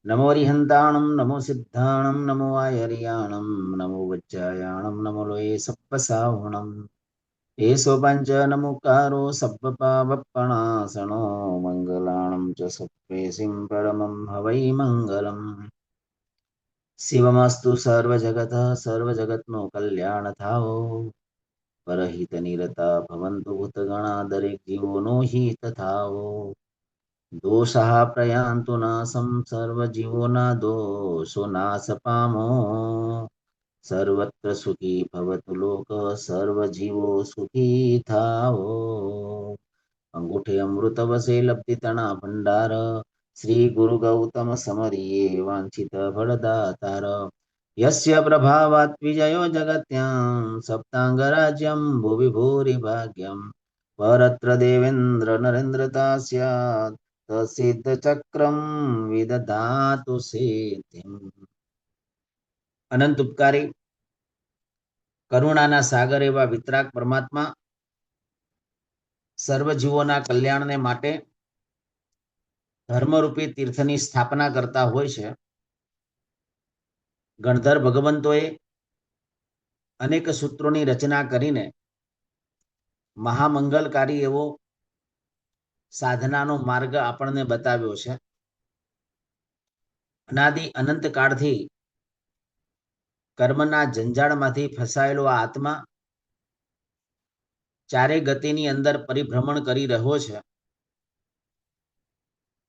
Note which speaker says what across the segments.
Speaker 1: नमो अरिहन्ताणं नमो सिद्धाणं नमो आयर्याणं नमो वज्रायाणं नमो लोये सप्पसाहुणं एषो पञ्चनमुकारो सप्पपावप्पणासनो मङ्गलाणं च सप्रेसिं परमं हवै मङ्गलम् शिवमस्तु सर्वजगतः सर्वजगत्नो कल्याणथाओ परहितनिरता भवन्तु भूतगणा दरेक जीवो नो हि तथाओ दोषः प्रयान्तु नासं सर्वजीवो न दोषो नासपामो सर्वत्र सुखी भवतु लोकः सर्वजीवो सुखी थाओ अंगूठे अमृत वसे लब्धितणा भंडार श्री गुरु गौतम समरिये वांछित फलदातार यस्य प्रभावात् विजयो जगत्यां सप्तांगराज्यं भुवि भूरि भाग्यम् परत्र देवेन्द्र नरेन्द्रता स्यात् तसिद्ध चक्रम विदधातु सिद्धिम् अनंत उपकारी करुणाना सागर एवा वितराग परमात्मा सर्वजीवोना कल्याणने માટે ધર્મરૂપી તીર્થની સ્થાપના કરતા હોય છે. ગણધર ભગવંતોએ અનેક સૂત્રોની રચના કરીને મહામંગલકારી એવો સાધનાનો માર્ગ આપણને બતાવ્યો છે. અનાદિ અનંત કાળથી કર્મના જંજાળમાંથી ફસાયેલો આ આત્મા ચારે ગતિની અંદર પરિભ્રમણ કરી રહ્યો છે.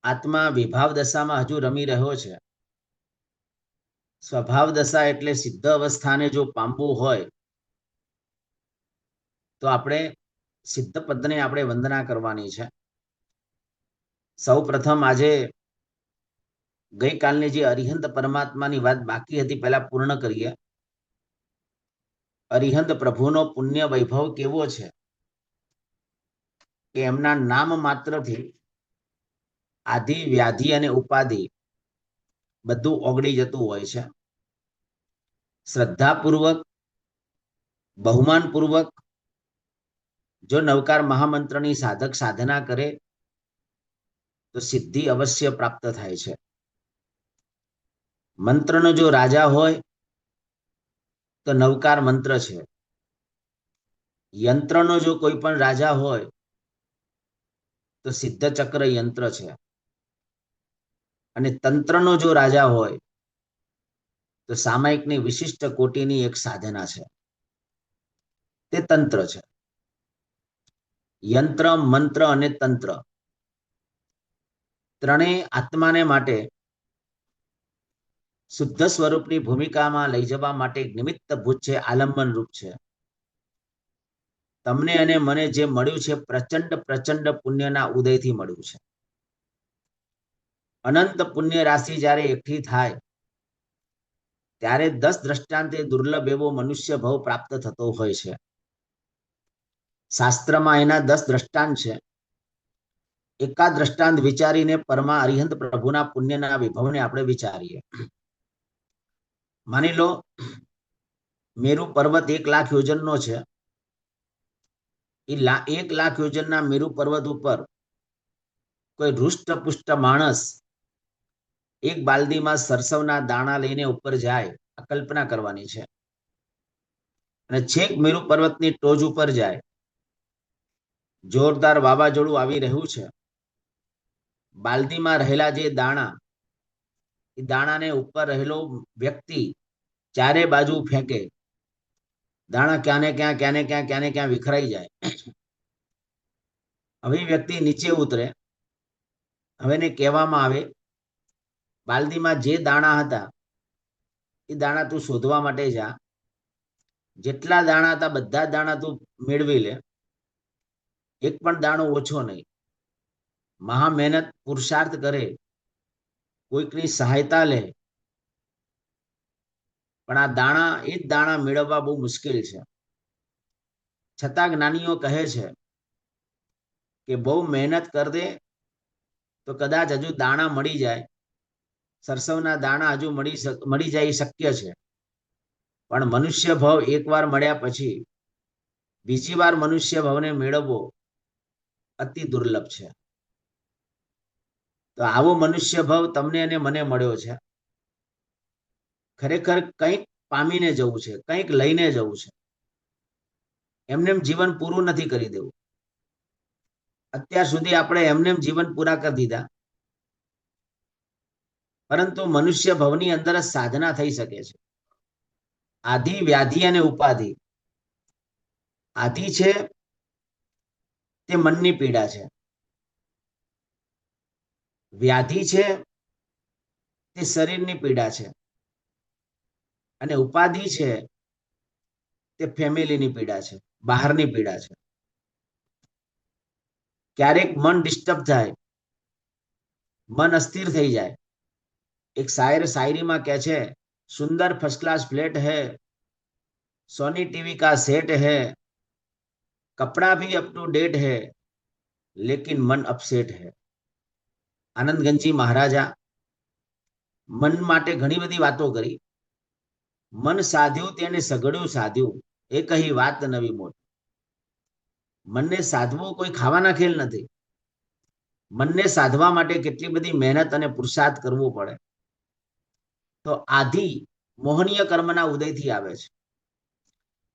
Speaker 1: આત્મા વિભાવ દશામાં હજુ રમી રહ્યો છે. સ્વભાવ દશા એટલે સિદ્ધ અવસ્થાને જો પામવું હોય તો આપણે સિદ્ધ પદને આપણે વંદના કરવાની છે. સૌ પ્રથમ આજે ગઈકાલની જે અરિહંત પરમાત્માની વાત બાકી હતી પહેલા પૂર્ણ કરીએ. અરિહંત પ્રભુનો પુણ્ય વૈભવ કેવો છે કે એમના નામ માત્રથી આદિ વ્યાધિ અને ઉપાધિ બધું ઓગળી જતું હોય છે. શ્રદ્ધાપૂર્વક બહુમાનપૂર્વક જો નવકાર મહામંત્રની સાધક સાધના કરે તો સિદ્ધિ અવશ્ય પ્રાપ્ત થાય છે. મંત્રનો જો રાજા હોય તો નવકાર મંત્ર છે. યંત્રનો જો કોઈ પણ રાજા હોય તો સિદ્ધ ચક્ર યંત્ર છે. અને તંત્રનો જો રાજા હોય તો સામાયિકની વિશિષ્ટ કોટીની એક સાધના છે, તે તંત્ર છે. યંત્ર, મંત્ર અને તંત્ર ત્રણેય આત્માને માટે શુદ્ધ સ્વરૂપની ભૂમિકામાં લઈ જવા માટે નિમિત્ત ભૂત છે, આલંબન રૂપ છે. તમને અને મને જે મળ્યું છે પ્રચંડ પ્રચંડ પુણ્યના ઉદયથી મળ્યું છે. અનંત પુણ્ય રાશિ જ્યારે એકઠી થાય ત્યારે 10 દ્રષ્ટાંતે દુર્લભ એવો મનુષ્ય ભાવ પ્રાપ્ત થતો હોય છે. શાસ્ત્રમાં એના 10 દ્રષ્ટાંત છે. એકા દ્રષ્ટાંત વિચારીને પરમા અરિહંત પ્રભુના પુણ્યના વિભવને આપણે વિચારીએ. માની લો મેરુ પર્વત 1 લાખ યોજનનો છે. એ 1 લાખ યોજનના મેરુ પર્વત ઉપર કોઈ હૃષ્ટપુષ્ટ માણસ એક બાલદીમાં સરસવના દાણા લઈને ઉપર જાય, આ કલ્પના કરવાની છે. અને છેક મેરુ પર્વતની ટોચ ઉપર જાય, જોરદાર વાવાઝોડું આવી રહ્યું છે. બાલદીમાં રહેલા જે દાણા, એ દાણાને ઉપર રહેલો વ્યક્તિ ચારે બાજુ ફેંકે, દાણા ક્યાં વિખરાઈ જાય. હવે વ્યક્તિ નીચે ઉતરે. હવે એને કહેવામાં આવે બાલદીમાં જે દાણા હતા એ દાણા તું શોધવા માટે જા. જેટલા દાણા હતા બધા દાણા તું મેળવી લે, એક પણ દાણો ઓછો નહીં. મહા મહેનત પુરુષાર્થ કરે, કોઈકની સહાયતા લે, પણ આ દાણા એ જ દાણા મેળવવા બહુ મુશ્કેલ છે. છતાં જ્ઞાનીઓ કહે છે કે બહુ મહેનત કર દે તો કદાચ હજુ દાણા મળી જાય, સરસવના દાણા હજુ મળી જાય એ શક્ય છે. પણ મનુષ્ય ભાવ એકવાર મળ્યા પછી બીજી વાર મનુષ્ય ભાવને મેળવવો અતિ દુર્લભ છે. તો આવો મનુષ્ય ભાવ તમને અને મને મળ્યો છે. ખરેખર કંઈક પામીને જવું છે, કંઈક લઈને જવું છે. એમને જીવન પૂરું નથી કરી દેવું. અત્યાર સુધી આપણે એમને જીવન પૂરા કરી દીધા, પરંતુ મનુષ્ય ભવની અંદર જ સાધના થઈ શકે છે. આધિ, વ્યાધિ અને ઉપાધિ. આધિ છે તે મનની પીડા છે, વ્યાધિ છે તે શરીરની પીડા છે, અને ઉપાધિ છે તે ફેમિલીની પીડા છે, બહારની પીડા છે. ક્યારેક મન ડિસ્ટર્બ થાય, મન અસ્થિર થઈ જાય. એક શાયર શાયરીમાં કહે છે, સુંદર ફર્સ્ટ ક્લાસ फ्लैट है, सोनी टीवी का सेट है, कपड़ा भी अप टू डेट है, लेकिन मन अपसेट है. આનંદગંજી મહારાજા મન માટે ઘણી બધી વાતો કરી. મન સાધ્યું તેને સઘળ્યું સાધ્યું, એ કહી વાત નવી મોટી. મનને સાધવું કોઈ ખાવાના ખેલ નથી. મનને સાધવા માટે કેટલી બધી મહેનત અને પુરુષાર્થ કરવો પડે. તો આધિ મોહનીય કર્મના ઉદયથી આવે છે.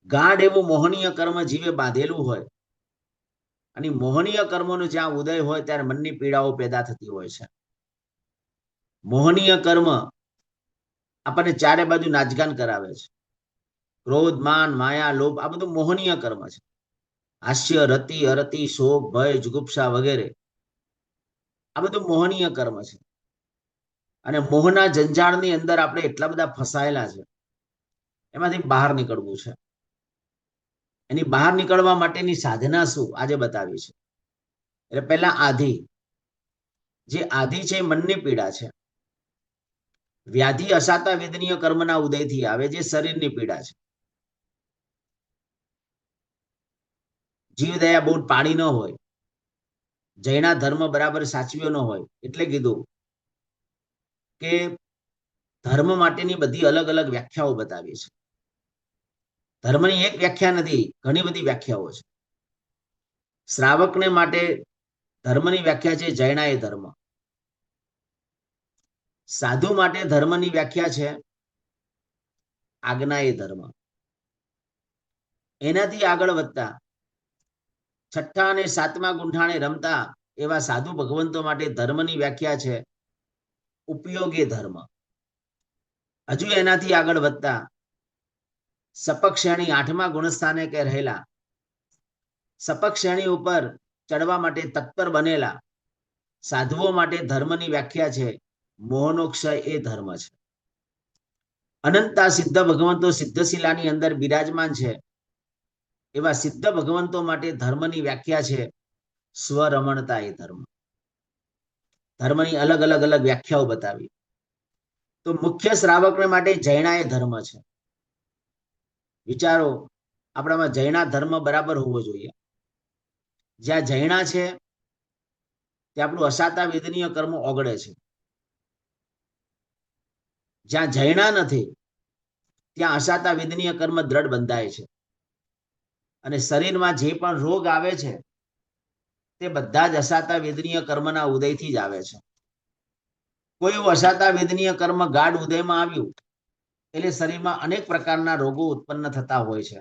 Speaker 1: ગાઢ એવું મોહનીય કર્મ જીવે બાંધેલું હોય, અને મોહનીય કર્મનો જ્યાં ઉદય હોય ત્યારે મનની પીડાઓ પેદા થતી હોય છે. મોહનીય કર્મ આપણને ચારે બાજુ નાચગાન કરાવે છે. ક્રોધ, માન, માયા, લોભ, આ બધું મોહનીય કર્મ છે. હાસ્ય, રતિ, અરતિ, શોક, ભય, જુગુપ્સા વગેરે આ બધું મોહનીય કર્મ છે. અને મોહના જંજાળની અંદર આપણે એટલા બધા ફસાયેલા છે, એમાંથી બહાર નીકળવું છે. એની બહાર નીકળવા માટેની સાધના શું આજે બતાવી છે. એટલે પહેલા આધિ, જે આધિ છે એ મનની પીડા છે. વ્યાધિ અસાતા વેદનીય કર્મના ઉદયથી આવે, જે શરીરની પીડા છે. જીવદયા બહુ પાડી ન હોય, જૈના ધર્મ બરાબર સાચવ્યો ન હોય, એટલે કીધું કે ધર્મ માટેની બધી અલગ અલગ વ્યાખ્યાઓ બતાવી છે. ધર્મની એક વ્યાખ્યા નથી, ઘણી બધી વ્યાખ્યાઓ છે. શ્રાવકને માટે ધર્મની વ્યાખ્યા છે જૈનાય ધર્મ. સાધુ માટે ધર્મની વ્યાખ્યા છે આજ્ઞાય ધર્મ. એનાથી આગળ વધતા 6ઠ્ઠા અને 7મા ગુંઠાણે રમતા એવા સાધુ ભગવંતો માટે ધર્મની વ્યાખ્યા છે ઉપયોગી ધર્મ. હજુ એનાથી આગળ વધતા સપક શ્રેણી 8મા ગુણસ્થાને કે રહેલા, સપક શ્રેણી ઉપર ચડવા માટે તત્પર બનેલા સાધુઓ માટે ધર્મની વ્યાખ્યા છે મોહનોક્ષય, એ ધર્મ છે. અનંતા સિદ્ધ ભગવંતો સિદ્ધશિલાની અંદર બિરાજમાન છે, એવા સિદ્ધ ભગવંતો માટે ધર્મની વ્યાખ્યા છે સ્વરમણતા, એ ધર્મ. ધર્મની અલગ અલગ અલગ વ્યાખ્યાઓ બતાવી. તો મુખ્ય શ્રાવકને માટે જૈના એ ધર્મ છે. વિચારો, આપણામાં જૈના ધર્મ બરાબર હોવો જોઈએ. જ્યાં જૈના છે ત્યાં આપણું અસાતા વેદનીય કર્મ ઓગળે છે. જ્યાં જૈના નથી ત્યાં અસાતા વેદનીય કર્મ દ્રઢ બંધાય છે. અને શરીરમાં જે પણ રોગ આવે છે તે બધા જ અસાતા વેદનીય કર્મના ઉદયથી જ આવે છે. કોઈ એવું અસાતા વેદનીય કર્મ ગાઢ ઉદયમાં આવ્યું એટલે શરીરમાં અનેક પ્રકારના રોગો ઉત્પન્ન થતા હોય છે.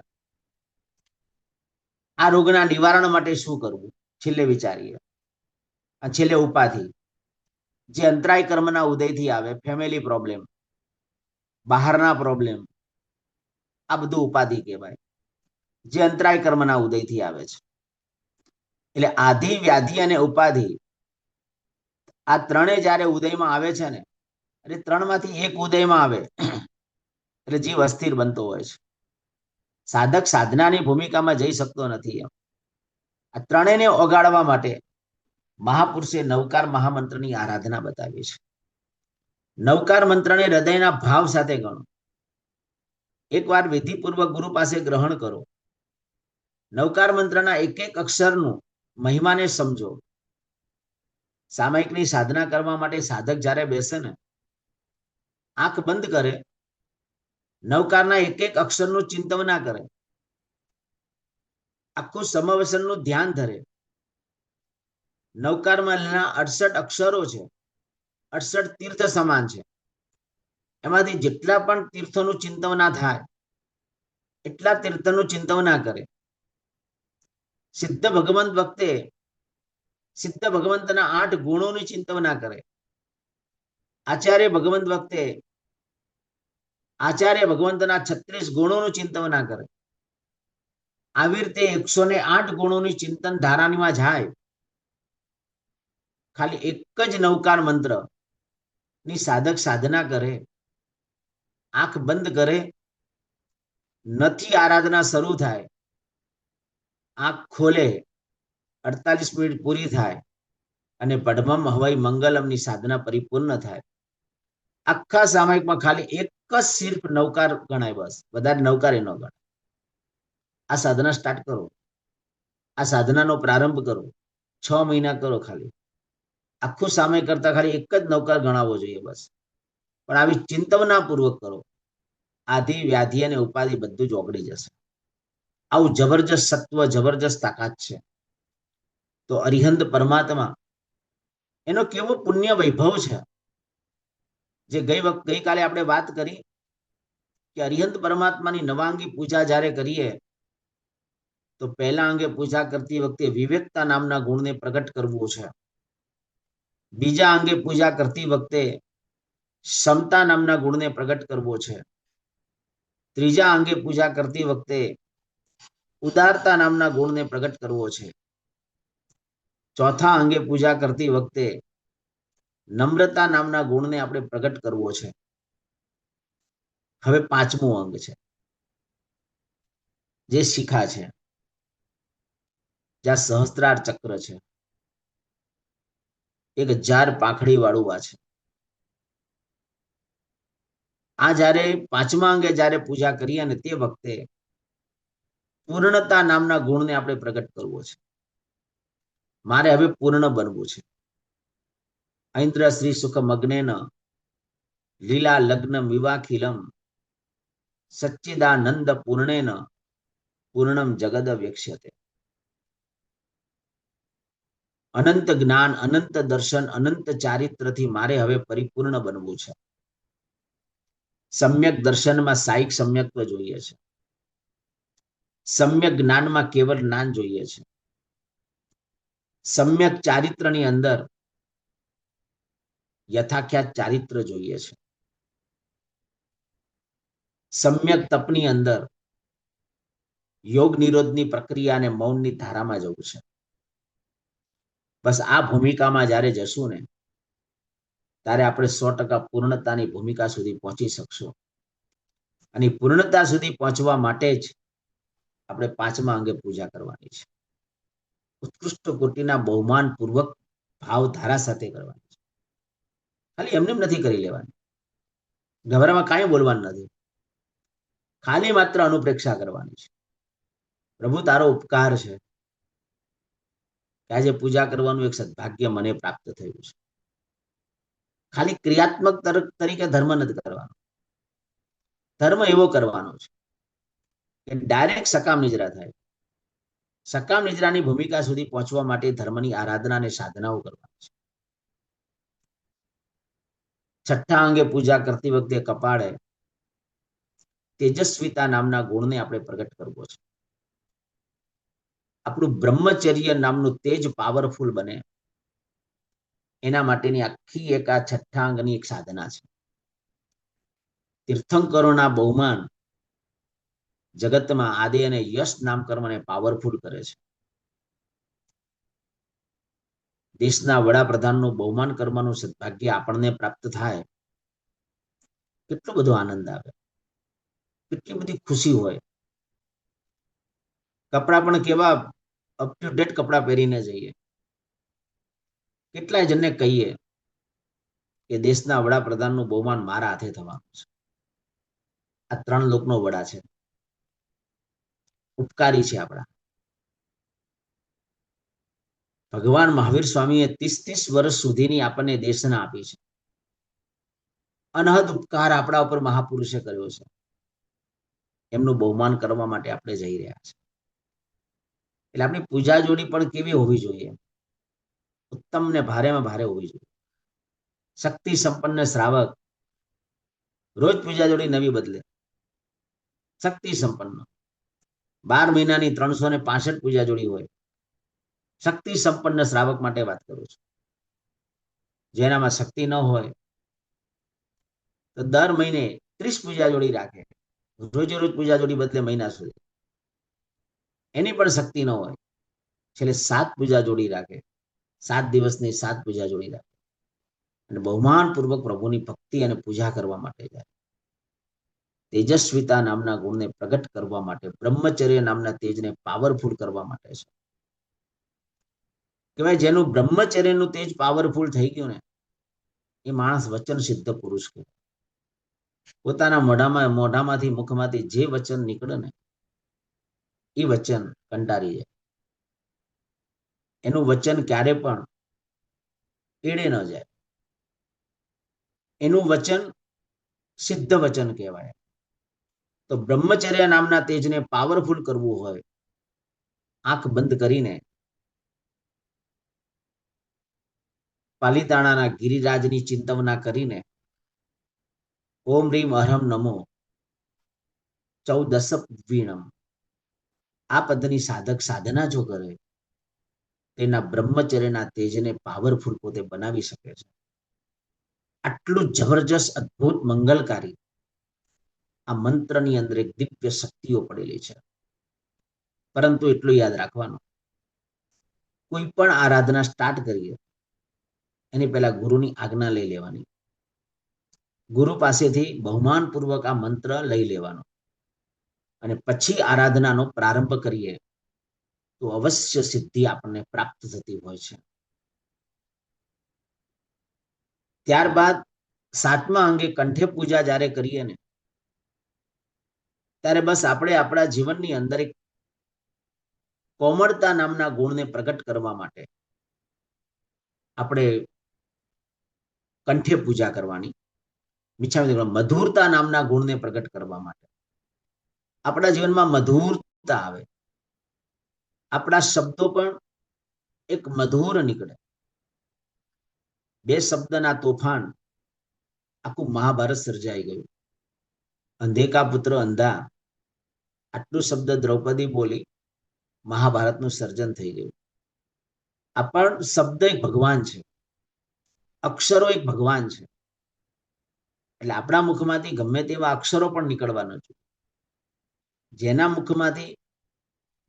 Speaker 1: આ રોગના નિવારણ માટે શું કરવું, છેલ્લે વિચારીએ. છેલ્લે ઉપાધિ, જે અંતરાય કર્મના ઉદયથી આવે, ફેમિલી પ્રોબ્લેમ, બહારના પ્રોબ્લેમ, આ બધું ઉપાધિ કહેવાય, જે અંતરાય કર્મના ઉદયથી આવે છે. એટલે આધિ, વ્યાધિ અને ઉપાધિ, આ ત્રણે જયારે ઉદયમાં આવે છે ને, એટલે ત્રણમાંથી એક ઉદયમાં આવે એટલે જીવ અસ્થિર બનતો હોય છે. સાધક સાધનાની ભૂમિકામાં જઈ શકતો નથી. આ ત્રણેયને ઓગાળવા માટે મહાપુરુષે નવકાર મહામંત્રની આરાધના બતાવી છે. નવકાર મંત્રને હૃદયના ભાવ સાથે ગણો. એકવાર વિધિપૂર્વક ગુરુ પાસે ગ્રહણ કરો. નવકાર મંત્રના એક એક અક્ષરનું મહિમાને સમજો. સામાયિકની સાધના કરવા માટે સાધક જ્યારે બેસે ને, આંખ બંધ કરે, નવકારના એક એક અક્ષરનું ચિંતન ના કરે, આખું સમવસનનું ધ્યાન ધરે. નવકારમાં 68 અક્ષરો છે, 68 તીર્થ સમાન છે. એમાંથી જેટલા પણ તીર્થોનું ચિંતવના થાય એટલા તીર્થનું ચિંતવના કરે. સિદ્ધ ભગવંત વખતે સિદ્ધ ભગવંતના 8 ગુણોની ચિંતવના કરે. આચાર્ય ભગવંત વખતે આચાર્ય ભગવંતના 36 ગુણોનું ચિંતવના કરે. આવી રીતે 108 ગુણોની ચિંતન ધારાણીમાં જાય. ખાલી એક જ નવકાર મંત્ર ની સાધક સાધના કરે, આંખ બંધ કરે, નથી આરાધના શરૂ થાય, આંખ ખોલે, 48 મિનિટ પૂરી થાય અને પડમમ હવાઈ મંગલમની સાધના પરિપૂર્ણ થાય. આખા સામાયિકમાં ખાલી એક જ સિર્ફ નવકાર ગણાય, બસ. વધારે નવકારે ન ગણાય. આ સાધના સ્ટાર્ટ કરો, આ સાધનાનો પ્રારંભ કરો, 6 મહિના કરો. ખાલી આખું સામય કરતા ખાલી એક જ નવકાર ગણાવવો જોઈએ, બસ. પણ આવી ચિંતવના પૂર્વક કરો, આધિ વ્યાધિ અને ઉપાધિ બધું જ ઓગળી જશે. આવું જબરજસ્ત સત્વ, જબરજસ્ત તાકાત છે. તો અરિહંત પરમાત્મા એનો કેવો પુણ્ય વૈભવ છે. જે ગઈકાલે આપણે વાત કરી કે અરિહંત પરમાત્માની નવાંગી પૂજા જ્યારે કરીએ તો પહેલા અંગે પૂજા કરતી વખતે વિવેકતા નામના ગુણને પ્રગટ કરવું છે. બીજા અંગે પૂજા કરતી વખતે ક્ષમતા નામના ગુણને પ્રગટ કરવો છે. ત્રીજા અંગે પૂજા કરતી વખતે ઉદારતા નામના ગુણને પ્રગટ કરવો છે. ચોથા અંગે પૂજા કરતી વખતે નમ્રતા નામના ગુણને આપણે પ્રગટ કરવો છે. હવે 5મું અંગ છે, જે શિખા છે, જ્યાં સહસ્ત્રાર ચક્ર છે, 1000 પાંખડી વાળું આ છે. આ જ્યારે 5મા અંગે જ્યારે પૂજા કરીએ ને તે વખતે પૂર્ણતા નામના ગુણને આપણે પ્રગટ કરવો છે. મારે હવે પૂર્ણ બનવું છે. ઐન્દ્ર શ્રી સુખમ અગ્નેન લીલા લગ્ન વિવાખિલમ સચ્ચિદાનંદ પૂર્ણેન પૂર્ણમ જગદ વેક્ષ્યતે. અનંત જ્ઞાન, અનંત દર્શન, અનંત ચારિત્રથી મારે હવે પરિપૂર્ણ બનવું છે. સમ્યક દર્શનમાં સાઈક સમ્યક્ત્વ જોઈએ છે. સમ્યક જ્ઞાનમાં કેવળ જ્ઞાન જોઈએ છે. સમ્યક ચારિત્રની અંદર યથાખ્યાત ચારિત્ર જોઈએ છે. સમ્યક તપની અંદર યોગ નિરોધની પ્રક્રિયા અને મૌનની ધારામાં જવું છે. બસ આ ભૂમિકામાં જ્યારે જશું ને ત્યારે આપણે 100% પૂર્ણતાની ભૂમિકા સુધી પહોંચી શકશું. અને પૂર્ણતા સુધી પહોંચવા માટે જ આપણે 5મા અંગે પૂજા કરવાની છે. ઉત્કૃષ્ટ કોટીના બહુમાન પૂર્વક ભાવ ધારા સાથે કરવાની છે. ખાલી એમને નથી કરી લેવાની, ગભરામાં કાંઈ બોલવાનું નથી. ખાલી માત્ર અનુપ્રેક્ષા કરવાની છે. પ્રભુ, તારો ઉપકાર છે કે આજે પૂજા કરવાનું એક સદભાગ્ય મને પ્રાપ્ત થયું છે. ખાલી ક્રિયાત્મક તરીકે ધર્મ નથી કરવાનો. ધર્મ એવો કરવાનો છે કે ડાયરેક્ટ સકામ નિજરા થાય. સકામ નિજરાની ભૂમિકા સુધી પહોંચવા માટે ધર્મની આરાધના અને સાધનાઓ કરવાની છે. 6ઠ્ઠા અંગે પૂજા કરતી વખતે કપાળે તેજસ્વીતા નામના ગુણને આપણે પ્રગટ કરવો છે. આપણું બ્રહ્મચર્ય નામનું તેજ પાવરફુલ બને એના માટેની આખી એક આ 6ઠ્ઠા અંગની એક સાધના છે. તીર્થંકરોના બહુમાન જગતમાં આદિ અને યશ નામ કર્મને પાવરફુલ કરે છે. દેશના વડાપ્રધાનનું બહુમાન કરવાનું સદભાગ્ય આપણને પ્રાપ્ત થાય, કેટલો બધો આનંદ આવે, કેટલી બધી ખુશી હોય. કપડા પણ કેવા અપ ટુ ડેટ કપડા પહેરીને જઈએ. કેટલાય જણને કહીએ કે દેશના વડાપ્રધાનનું બહુમાન મારા હાથે થવાનું છે. આ 3 લોકનો વડા છે, ઉપકારી છે આપણા. ભગવાન મહાવીર સ્વામીએ 30 વર્ષ સુધીની આપણને દેશના આપી છે. અનહદ ઉપકાર આપણા ઉપર મહાપુરુષે કર્યો છે. એમનું બહુમાન કરવા માટે આપણે જઈ રહ્યા છે. એટલે આપણી પૂજા જોડી પણ કેવી હોવી જોઈએ? ઉત્તમ ને ભારેમાં ભારે હોવી જોઈએ. શક્તિ સંપન્ન શ્રાવક રોજ પૂજા જોડી નવી બદલે. શક્તિ સંપન્ન 12 મહિનાની 365 પૂજા જોડી હોય. શક્તિ સંપન્ન શ્રાવક માટે વાત કરું છું. જેનામાં શક્તિ ન હોય તો દર મહિને 30 પૂજા જોડી રાખે, રોજે રોજ પૂજા જોડી બદલે મહિના સુધી. એની પણ શક્તિ ન હોય, છેલ્લે 7 પૂજા જોડી રાખે, 7 દિવસની 7 પૂજા જોડી રાખે અને બહુમાનપૂર્વક પ્રભુની ભક્તિ અને પૂજા કરવા માટે જાય. તેજસ્વીતા નામના ગુણને પ્રગટ કરવા માટે, બ્રહ્મચર્ય નામના તેજને પાવરફુલ કરવા માટે છે. કહેવાય જેનું બ્રહ્મચર્યનું તેજ પાવરફુલ થઈ ગયું ને, એ માણસ વચન સિદ્ધ પુરુષ કહેવાય. પોતાના મોઢામાંથી મુખમાંથી જે વચન નીકળે ને, એ વચન કંટારી જાય. એનું વચન ક્યારે પણ એડે ન જાય. એનું વચન સિદ્ધ વચન કહેવાય. તો બ્રહ્મચર્ય નામના તેજને પાવરફુલ કરવું હોય, આંખ બંધ કરીને પાલીતાણાના ગિરિરાજની ચિંતવના કરીને ઓમ રીમ અહમ નમો 14 વીણમ આ પદની સાધક સાધના જો કરે, તેના બ્રહ્મચર્યના તેજને પાવરફુલ પોતે બનાવી શકે છે. આટલું જબરજસ્ત, અદ્ભુત, મંગલકારી આ મંત્રની અંદર એક દિવ્ય શક્તિઓ પડેલી છે. પરંતુ એટલું યાદ રાખવાનું, કોઈ પણ આરાધના સ્ટાર્ટ કરીએ એની પહેલા ગુરુની આજ્ઞા લઈ લેવાની. ગુરુ પાસેથી બહુમાનપૂર્વક આ મંત્ર લઈ લેવાનો અને પછી આરાધનાનો પ્રારંભ કરીએ તો અવશ્ય સિદ્ધિ આપણને પ્રાપ્ત થતી હોય છે. ત્યારબાદ 7મા અંગે કંઠે પૂજા જ્યારે કરીએ ને, ત્યારે બસ આપણે આપણા જીવનની અંદર એક કોમળતા નામના ગુણને પ્રગટ કરવા માટે આપણે કંઠે પૂજા કરવાની. મધુરતા નામના ગુણને પ્રગટ કરવા માટે આપણા જીવનમાં મધુરતા આવે, આપણા શબ્દો પણ એક મધુર નીકળે. 2 શબ્દના તોફાન આખું મહાભારત સર્જાઈ ગયું. અંધે કા પુત્ર અંધા, આટલું શબ્દ દ્રૌપદી બોલી, મહાભારતનું સર્જન થઈ ગયું. આ પણ શબ્દ એક ભગવાન છે, અક્ષરો એક ભગવાન છે. એટલે આપણા મુખમાંથી ગમે તેવા અક્ષરો પણ નીકળવાના છે. જેના મુખમાંથી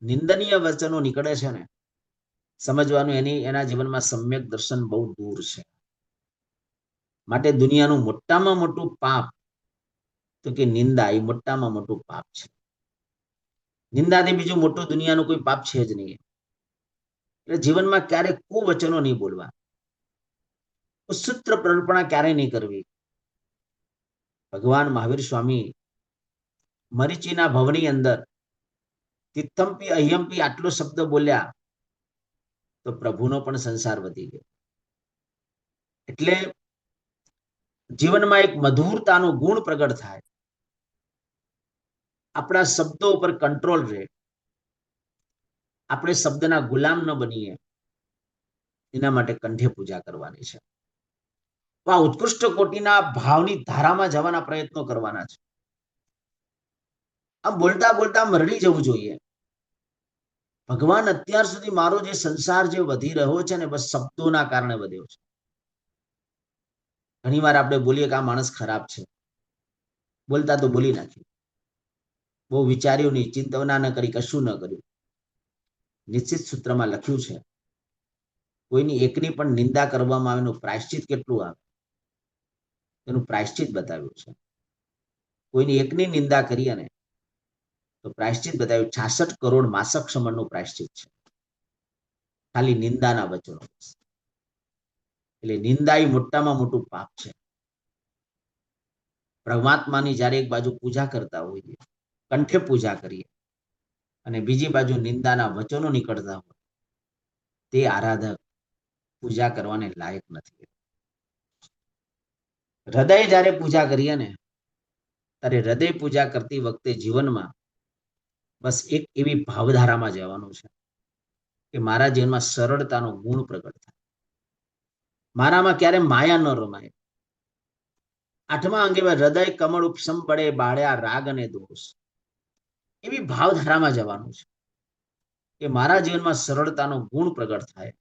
Speaker 1: નિંદનીય વચનો નીકળે છે ને, સમજવાનું એના જીવનમાં સમ્યક દર્શન બહુ દૂર છે. માટે દુનિયાનું મોટામાં મોટું પાપ તો કે નિંદા, એ મોટામાં મોટું પાપ છે. નિંદાથી બીજું મોટું દુનિયાનું કોઈ પાપ છે જ નહીં. એટલે જીવનમાં ક્યારેય કુવચનો નહીં બોલવા, સૂત્ર પ્રર્પણા ક્યારેય નહીં કરવી. ભગવાન મહાવીર સ્વામી મરીચીના ભવની અંદર તિથમ્પી અહ્યમ્પી આટલો શબ્દ બોલ્યા તો પ્રભુનો પણ સંસાર વધી ગયો. એટલે જીવનમાં એક મધુરતાનો ગુણ પ્રગટ થાય, આપણા શબ્દો ઉપર કંટ્રોલ રહે, આપણે શબ્દના ગુલામ ન બનીએ, એના માટે કંઠે પૂજા કરવાની છે. આ ઉત્કૃષ્ટ કોટીના ભાવની ધારામાં જવાના પ્રયત્નો કરવાના છે. આમ બોલતા બોલતા મરડી જવું જોઈએ. ભગવાન, અત્યાર સુધી મારો જે સંસાર જે વધી રહ્યો છે ને, બસ શબ્દોના કારણે વધ્યો છે. ઘણી વાર આપણે બોલીએ કે આ માણસ ખરાબ છે, બોલતા તો બોલી નાખ્યું, બહુ વિચાર્યું નહીં, ચિંતવના ન કરી, કશું ન કર્યું. નિશ્ચિત સૂત્રમાં લખ્યું છે, કોઈની એકની પણ નિંદા કરવામાં આવે એનું પ્રાયશ્ચિત કેટલું આવે, એનું પ્રાયશ્ચિત બતાવ્યું છે. કોઈની એકની નિંદા કરીએ ને તો પ્રાયશ્ચિત બતાવ્યું 66 કરોડ માસક સમણનું પ્રાયશ્ચિત છે, ખાલી નિંદાના વચનો. એટલે નિંદા એ મોટામાં મોટું પાપ છે. પરમાત્માની જ્યારે એક બાજુ પૂજા કરતા હોઈએ, કંઠે પૂજા કરીએ, અને બીજી બાજુ નિંદાના વચનો નીકળતા હોય, તે આરાધક પૂજા કરવાને લાયક નથી. હૃદય જ્યારે પૂજા કરીએ ને, ત્યારે હૃદય પૂજા કરતી વખતે જીવનમાં બસ એક એવી ભાવધારામાં જવાનું છે કે મારા જીવનમાં સરળતાનો ગુણ પ્રગટ થાય, મારામાં ક્યારે માયા ન રમાય, આઠમા અંગે હૃદય કમળ ઉપસમ પડે બાળ્યા રાગ અને દોષ. એવી ભાવધારામાં જવાનું છે કે મારા જીવનમાં સરળતાનો ગુણ પ્રગટ થાય.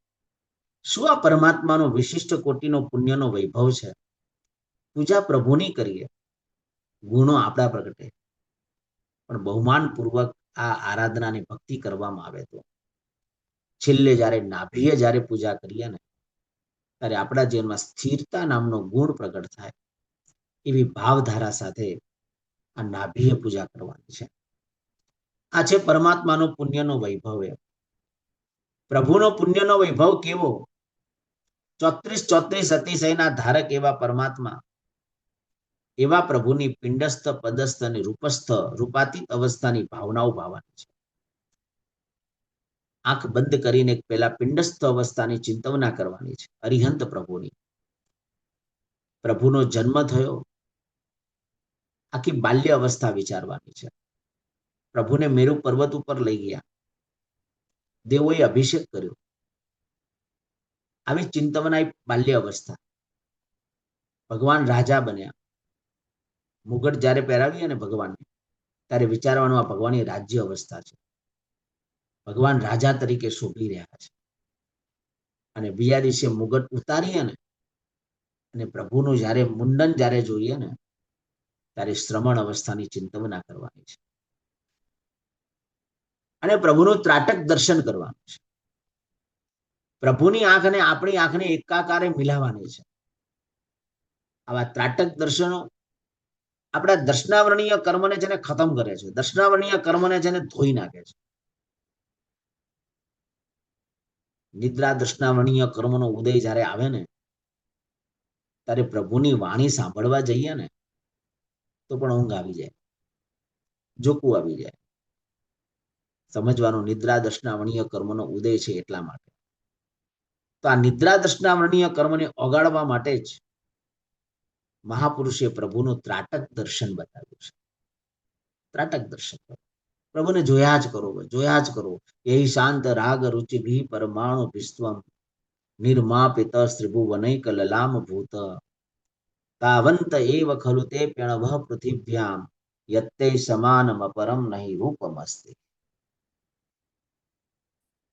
Speaker 1: શું આ પરમાત્માનો વિશિષ્ટ કોટીનો પુણ્યનો વૈભવ છે. પૂજા પ્રભુની કરીએ, ગુણો આપણા પ્રગટે, પણ બહુમાનપૂર્વક આ આરાધનાની ભક્તિ કરવામાં આવે તો છેલ્લે જ્યારે નાભીએ જ્યારે પૂજા કરીએ ને ત્યારે આપણા જીવનમાં સ્થિરતા નામનો ગુણ પ્રગટ થાય. એવી ભાવધારા સાથે આ નાભીએ પૂજા કરવાની છે. આ છે પરમાત્માનો પુણ્યનો વૈભવ. પ્રભુનો પુણ્યનો વૈભવ કેવો? 34 અતિશયના ધારક એવા પરમાત્મા, એવા પ્રભુની પિંડસ્થ પદસ્થ અને રૂપસ્થ રૂપાતીત અવસ્થાની ભાવનાઓ ભાવવાની છે. આંખ બંધ કરીને પેલા પિંડસ્થ અવસ્થાની ચિંતવના કરવાની છે. અરિહંત પ્રભુની. પ્રભુનો જન્મ થયો, આખી બાલ્ય અવસ્થા વિચારવાની છે. પ્રભુને મેરુ પર્વત ઉપર લઈ ગયા, દેવોએ અભિષેક કર્યો, આવી ચિંતવના બાલ્ય અવસ્થા. ભગવાન રાજા બન્યા, મુગટ જ્યારે પહેરાવી અને ભગવાનને ત્યારે વિચારવાનું આ ભગવાનની રાજ્ય અવસ્થા છે. ભગવાન રાજા તરીકે શોભી રહ્યા છે અને બીજા દિવસે મુગટ ઉતારીએ ને અને પ્રભુનું જ્યારે મુંડન જ્યારે જોઈએ ને ત્યારે શ્રમણ અવસ્થાની ચિંતવના કરવાની છે અને પ્રભુનું ત્રાટક દર્શન કરવાનું છે. પ્રભુની આંખ અને આપણી આંખને એકાકારે મિલાવવાની છે. આવા ત્રાટક દર્શનો આપણા દર્શનાવરણીય કર્મને છે ને ખતમ કરે છે. દર્શનાવરણીય કર્મને છે ને ધોઈ નાખે છે. નિદ્રા દર્શનાવરણીય કર્મનો ઉદય જ્યારે આવે ને ત્યારે પ્રભુની વાણી સાંભળવા જઈએ ને તો પણ ઊંઘ આવી જાય, જોકું આવી જાય. સમજવાનું નિદ્રા દર્શનાવરણીય કર્મનો ઉદય છે એટલા માટે. તો આ નિદ્રા દર્શનાવરણીય કર્મને ઓગાળવા માટે જ મહાપુરુષે પ્રભુનું ત્રાટક દર્શન બતાવ્યું છે. ત્રાટક દર્શન કરો, પ્રભુને જોયા જ કરો, જોયા જ કરો. એ શાંત રાગ રુચિ ભી પરમાણુ વિશ્વમ નિર્માપિત ત્રિભુવનૈક લલામ ભૂત તાવંત એવ ખલુ તે પ્યણભ પૃથિવ્યામ યત્તે સમાનમ અપરમ નહીં રૂપમસ્તિ.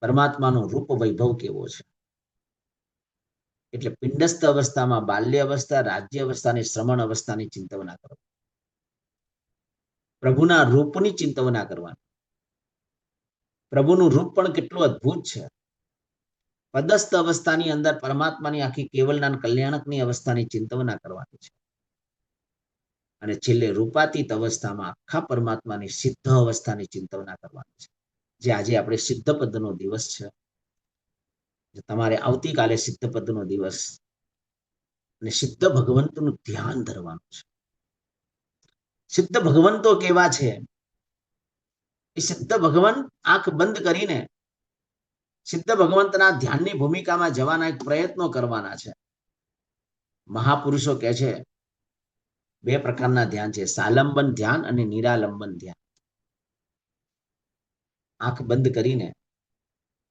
Speaker 1: પરમાત્માનો રૂપ વૈભવ કેવો છે. એટલે પિંડસ્થ અવસ્થામાં બાલ્ય અવસ્થા, રાજ્ય અવસ્થા અને શ્રમણ અવસ્થાની ચિંતવના કરો. પ્રભુના રૂપની ચિંતવના કરવાની. પ્રભુનું રૂપ પણ કેટલું અદ્ભુત છે. પદસ્થ અવસ્થાની અંદર પરમાત્માની આખી કેવલના કલ્યાણકની અવસ્થાની ચિંતવના કરવાની છે અને છેલ્લે રૂપાતીત અવસ્થામાં આખા પરમાત્માની સિદ્ધ અવસ્થાની ચિંતવના કરવાની છે. જે આજે આપણે સિદ્ધ પદનો દિવસ છે. તમારે આવતીકાલે સિદ્ધ પદનો દિવસ અને સિદ્ધ ભગવંતનું ધ્યાન ધરવાનું છે. સિદ્ધ ભગવંતો કેવા છે? એ સિદ્ધ ભગવંત આંખ બંધ કરીને સિદ્ધ ભગવંતના ધ્યાનની ભૂમિકામાં જવાના એક પ્રયત્નો કરવાના છે. મહાપુરુષો કહે છે 2 પ્રકારના ધ્યાન છે, સાલંબન ધ્યાન અને નિરાલંબન ધ્યાન. આંખ બંધ કરીને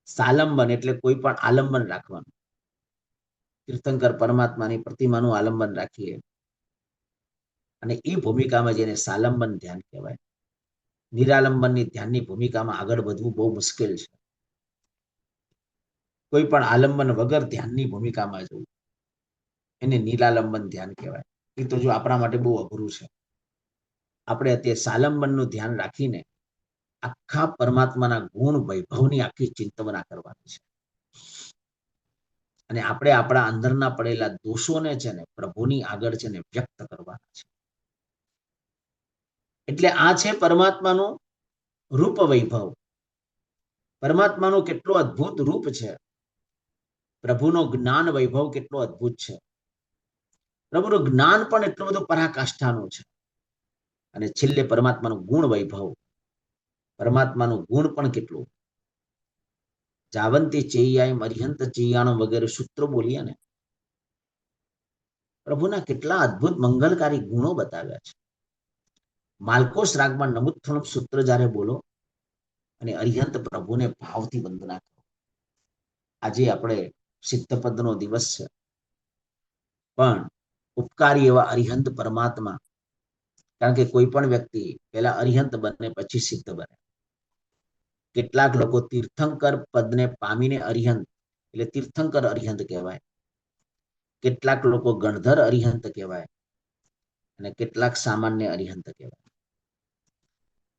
Speaker 1: સાલંબન એટલે કોઈ પણ આલંબન રાખવાનું. તીર્થંકર પરમાત્માની પ્રતિમાનું આલંબન રાખીએ અને એ ભૂમિકામાં જેને સાલંબન ધ્યાન કહેવાય. નિરાલંબનની ધ્યાનની ભૂમિકામાં આગળ વધવું બહુ મુશ્કેલ છે. કોઈ પણ આલંબન વગર ધ્યાનની ભૂમિકામાં જવું એને નિરાલંબન ધ્યાન કહેવાય. એ તો જો આપણા માટે બહુ અઘરું છે. આપણે અત્યારે સાલંબનનું ધ્યાન રાખીને આખા પરમાત્માના ગુણ વૈભવની આખી ચિંતવના કરવાની છે અને આપણે આપણા અંદરના પડેલા દોષોને છે ને પ્રભુની આગળ છે ને વ્યક્ત કરવાના છે. એટલે આ છે પરમાત્માનું રૂપ વૈભવ. પરમાત્માનું કેટલું અદ્ભુત રૂપ છે. પ્રભુનો જ્ઞાન વૈભવ કેટલો અદ્ભુત છે. પ્રભુનું જ્ઞાન પણ એટલું બધું પરાકાષ્ઠાનું છે અને છેલ્લે પરમાત્માનું ગુણ વૈભવ, પરમાત્માનું ગુણ પણ કેટલું. જાવંતી ચેયાય અરિહંત ચેયાણો વગેરે સૂત્રો બોલીએ ને, પ્રભુના કેટલા અદ્ભુત મંગલકારી ગુણો બતાવ્યા છે. માલકોસ રાગમાં નમુત્થણમ સૂત્ર જ્યારે બોલો અને અરિહંત પ્રભુને ભાવથી વંદના કરો. આજે આપણે સિદ્ધ પદનો દિવસ છે, પણ ઉપકારી એવા અરિહંત પરમાત્મા, કારણ કે કોઈ પણ વ્યક્તિ પહેલા અરિહંત બને પછી સિદ્ધ બને. કેટલાક લોકો તીર્થંકર પદને પામીને અરિહંત એટલે તીર્થંકર અરિહંત કહેવાય. કેટલાક લોકો ગણધર અરિહંત કહેવાય અને કેટલાક સામાન્ય અરિહંત કહેવાય.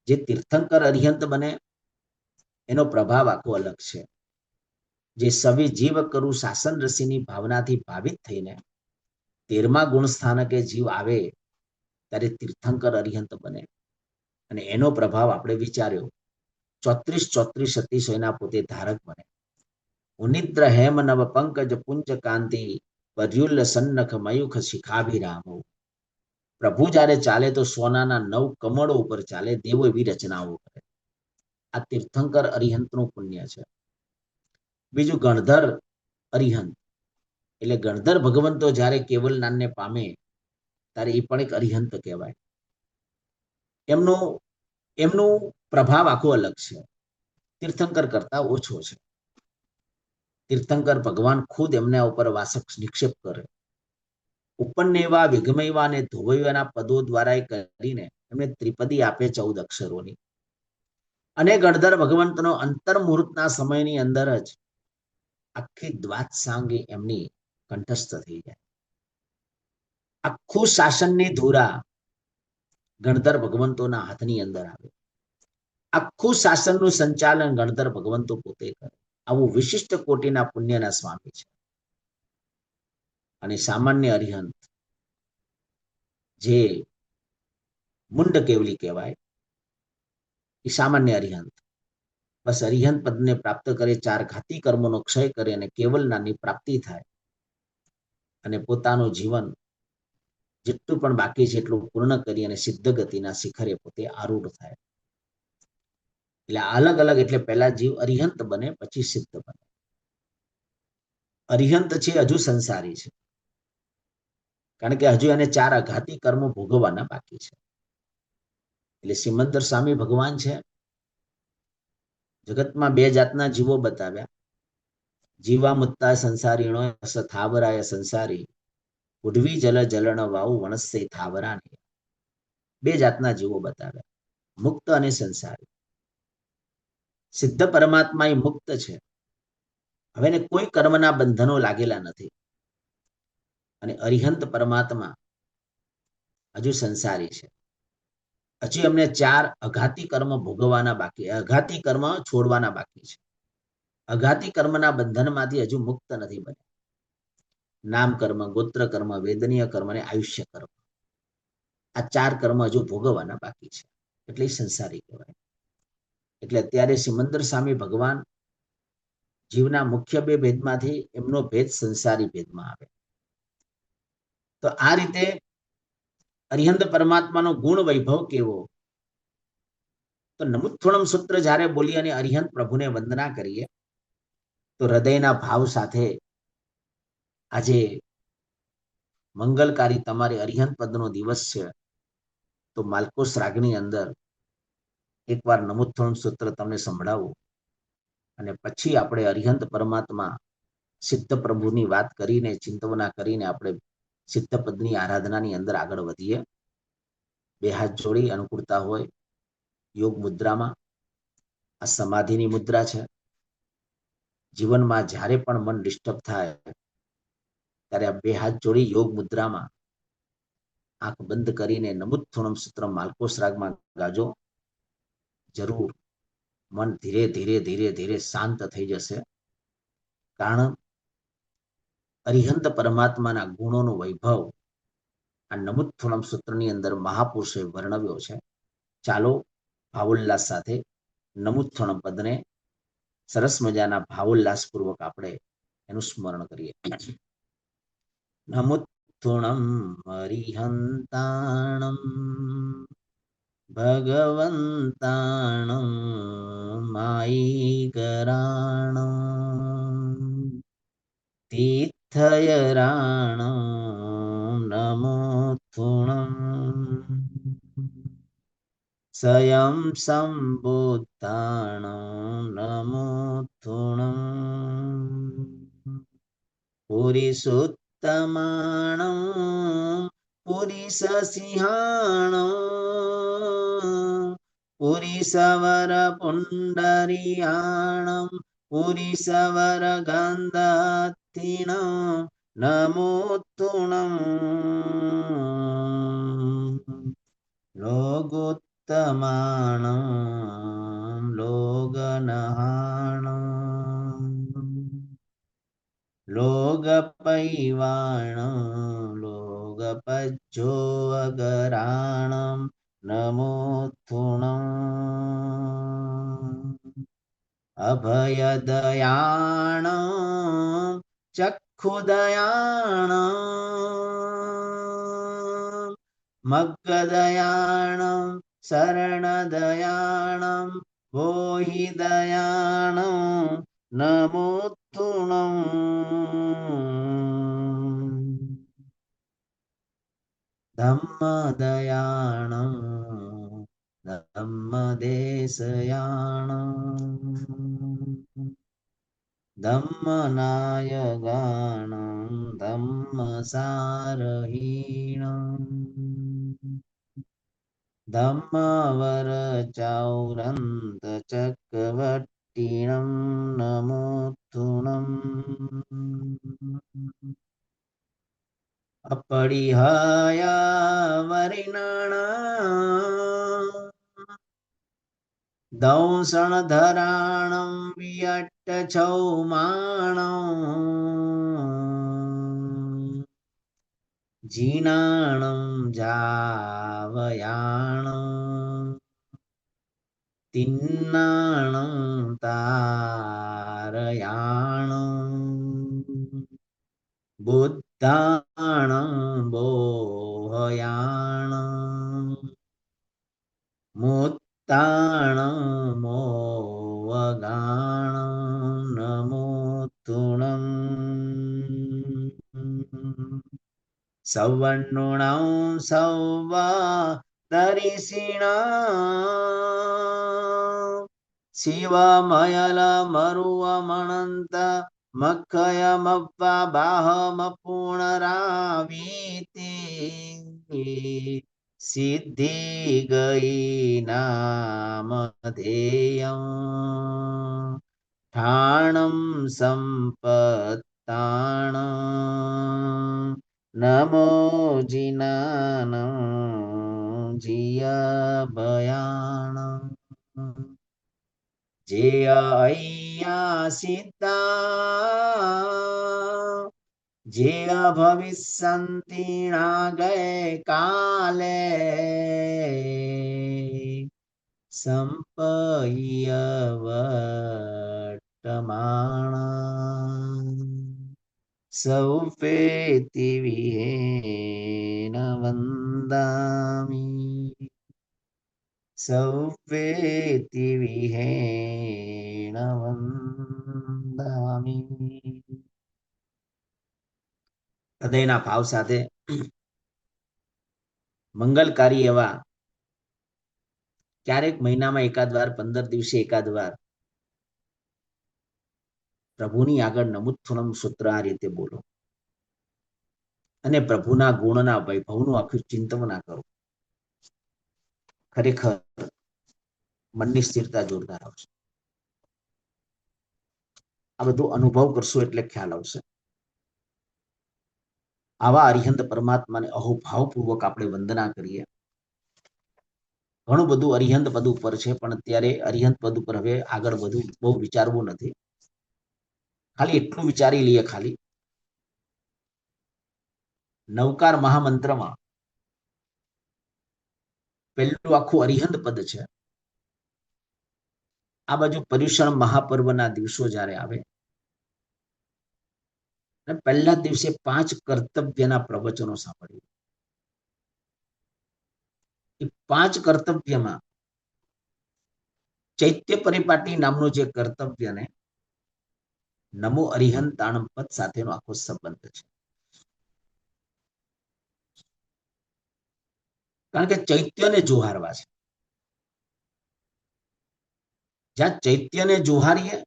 Speaker 1: જે તીર્થંકર અરિહંત બને એનો પ્રભાવ આખો અલગ છે. જે સવી જીવ કરું શાસન રસીની ભાવનાથી ભાવિત થઈને 13મા ગુણ સ્થાનકે જીવ આવે ત્યારે તીર્થંકર અરિહંત બને. અને એનો પ્રભાવ આપણે વિચાર્યો 34 34 એના પોતે ધારક બને. ઉનિદ્ર હેમ નવ પંકજ પુંજ કાંતિ પર્યુલ્લ સન્નખ મયુખ શિખાભિરામો. પ્રભુ જ્યારે ચાલે તો સોનાના 9 કમળો ઉપર ચાલે, દેવો એવી રચનાઓ કરે. આ તીર્થંકર અરિહંતનું પુણ્ય છે. બીજું ગણધર અરિહંત એટલે ગણધર ભગવંતો જ્યારે કેવલ નાનને પામે ત્યારે એ પણ એક અરિહંત કહેવાય. એમનો પ્રભાવ આખો અલગ છે, તીર્થંકર કરતા ઓછો છે. તીર્થંકર ભગવાન ખુદ એમના ઉપર વાસક નિક્ષેપ કરે. ઉપન્નેવા વિઘમયવા અને ધોવયવાના પદો દ્વારા કરીને એમને ત્રિપદી આપે 14 અક્ષરોની. અને ગણધર ભગવંતનો અંતર મુહૂર્તના સમયની અંદર જ આખી દ્વાત સાંગે એમની કંઠસ્થ થઈ જાય. આખું શાસનની ધુરા ગણધર ભગવંતોના હાથની અંદર આવે. આખું શાસનનું સંચાલન ગણધર ભગવંતો પોતે કરે. આવું વિશિષ્ટ કોટીના પુણ્યના સ્વામી છે. અને સામાન્ય અરિહંત જે મુંડ કેવલી કહેવાય એ સામાન્ય અરિહંત. બસ અરિહંત પદને પ્રાપ્ત કરે, 4 ઘાતી કર્મોનો ક્ષય કરે અને કેવલ નાની પ્રાપ્તિ થાય અને પોતાનું જીવન જેટલું પણ બાકી છે એટલું પૂર્ણ કરી અને સિદ્ધ ગતિના શિખરે પોતે આરૂઢ થાય. એટલે અલગ અલગ, એટલે પહેલા જીવ અરિહંત બને પછી સિદ્ધ બને. અરિહંત છે હજુ સંસારી છે, કારણ કે હજુ એને 4 અઘાતી કર્મો ભોગવવાના બાકી છે. એટલે સિમંદર સ્વામી ભગવાન છે. જગતમાં 2 જાતના જીવો બતાવ્યા. જીવા મુત્તા સંસારીણો થાવરાય સંસારી ઉઢવી જલ જલણ વાવ વણસે થાવરાને. 2 જાતના જીવો બતાવ્યા, મુક્ત અને સંસારી. સિદ્ધ પરમાત્મા એ મુક્ત છે. હવે એને કોઈ કર્મના બંધનો લાગેલા નથી. અને અરિહંત પરમાત્મા હજુ સંસારી છે. હજી અમને 4 અઘાતી કર્મ ભોગવવાના બાકી, અઘાતી કર્મ છોડવાના બાકી છે. અઘાતી કર્મના બંધનમાંથી હજુ મુક્ત નથી બન્યા. નામ કર્મ, ગોત્ર કર્મ, વેદનીય કર્મ અને આયુષ્ય કર્મ, આ 4 કર્મ હજુ ભોગવવાના બાકી છે. એટલે સંસારી કહેવાય. એટલે અત્યારે સિમંદર સ્વામી ભગવાન જીવના મુખ્ય 2 ભેદમાંથી એમનો ભેદ સંસારી ભેદમાં આવે. તો આ રીતે અરિહંત પરમાત્માનો ગુણ વૈભવ કેવો? તો નમુત્થુણમ સૂત્ર જ્યારે બોલી અને અરિહંત પ્રભુને વંદના કરીએ તો હૃદયના ભાવ સાથે આજે મંગલકારી તમારે અરિહંત પદનો દિવસ છે, તો માલકોસ રાગની અંદર એકવાર નમુત્થુણમ સૂત્ર તમને સંભળાવું અને પછી આપણે અરિહંત પરમાત્મા સિદ્ધ પ્રભુની વાત કરીને ચિંતવના કરીને આપણે સિદ્ધ પદની આરાધનાની અંદર આગળ વધીએ. 2 હાથ જોડી અનુકૂળતા હોય યોગ મુદ્રામાં. આ સમાધિની મુદ્રા છે. જીવનમાં જ્યારે પણ મન ડિસ્ટર્બ થાય ત્યારે આ 2 હાથ જોડી યોગ મુદ્રામાં આંખ બંધ કરીને નમુત્થુણમ સૂત્ર માલકોસ રાગમાં ગાજો. જરૂર મન ધીરે ધીરે ધીરે ધીરે શાંત થઈ જશે. કારણ અરિહંત પરમાત્માના ગુણોનો વૈભવ આ નમુત્થુણમ સૂત્રની અંદર મહાપુરુષે વર્ણવ્યો છે. ચાલો ભાવોલ્લાસ સાથે નમુત્થુણમ પદને સરસ મજાના ભાવોલ્લાસપૂર્વક આપણે એનું સ્મરણ કરીએ. નમુત્થુણમ અરિહંતાણમ ભગવંતાણમ માઈકરાણમ તીર્થયરાણમ નમોત્થુણમ સ્વયં સંબુદ્ધાણમ નમોત્થુણમ પુરીસુત્તમાણમ लोगोत्तमाणं पुरीशसिंहाणं पुरीशवरपुण्डरीयाणं पुरीशवरगन्धत्थिणं नमोत्तुणं लोगोत्तमाणं लोगनहाणं लोगपैवाणं लोगपज्जोऽगराणं नमोत्थुणम् अभयदयाणं चक्षुदयाणं मग्गदयाणं शरणदयाणं भोहिदयाणं नमोत्तुणम् धम्मदयाणं धम्मदेशयाणं धम्मनायगाणं धम्मसारहीणं धम्मवरचौरन्तचक्रवर्तिनं नमोत्तुणम् अपरिहाय वरिणाणां दंसनधराणं वियट्टछौमाणं जीर्णाणं जावयाणं तिन्नाणं तारयाणं बुद्धाणं बोहयाणं मुत्ताणं मोवगाणं नमोत्तुणम् सवर्णुणं सौवा दरिशिणं शिवमयलमरुवमनन्त मखयमव्वा बाहमपुनरावीति सिद्धि गई नामधेयं ठाणं संपत्ताणं नमो जिनानं जियभयाणं जेय अय्या सीता जेय भविष्यन्ति नागय काले सम्पय्यवर्तमाना सौपेति विहेन वन्दामि सौपेति विहेन वन्दामि હૃદયના ભાવ સાથે મંગલકારી એવા ક્યારેક મહિનામાં એકાદ વાર 15 દિવસે એકાદ વાર પ્રભુની આગળ નમુત્થુનમ સૂત્ર આ રીતે બોલો અને પ્રભુના ગુણના વૈભવનું આખું ચિંતવના કરો. ખરેખર મનની સ્થિરતા જોરદાર આવશે. આ બધું અનુભવ કરશો એટલે ખ્યાલ આવશે. આવા અરિહંત પરમાત્માને અહોભાવપૂર્વક આપણે વંદના કરીએ. ઘણું બધું અરિહંત પદ ઉપર છે, પણ અત્યારે અરિહંત પદ ઉપર હવે આગળ બધું બહુ વિચારવું નથી. ખાલી એટલું વિચારી લઈએ, ખાલી નવકાર મહામંત્રમાં પહેલું આખું અરિહંત પદ છે. આ બાજુ પર્યુષણ મહાપર્વના દિવસો જ્યારે આવે અને પહેલા દિવસે 5 કર્તવ્યના પ્રવચનો સાંભળ્યું. એ 5 કર્તવ્યમાં ચૈત્ય પરિપાટી નામનું જે કર્તવ્ય ને નમો અરિહંતાણમ પદ સાથેનો આખો સંબંધ છે. કારણ કે ચૈત્યને જોહારવા છે. જ્યાં ચૈત્યને જોહારીએ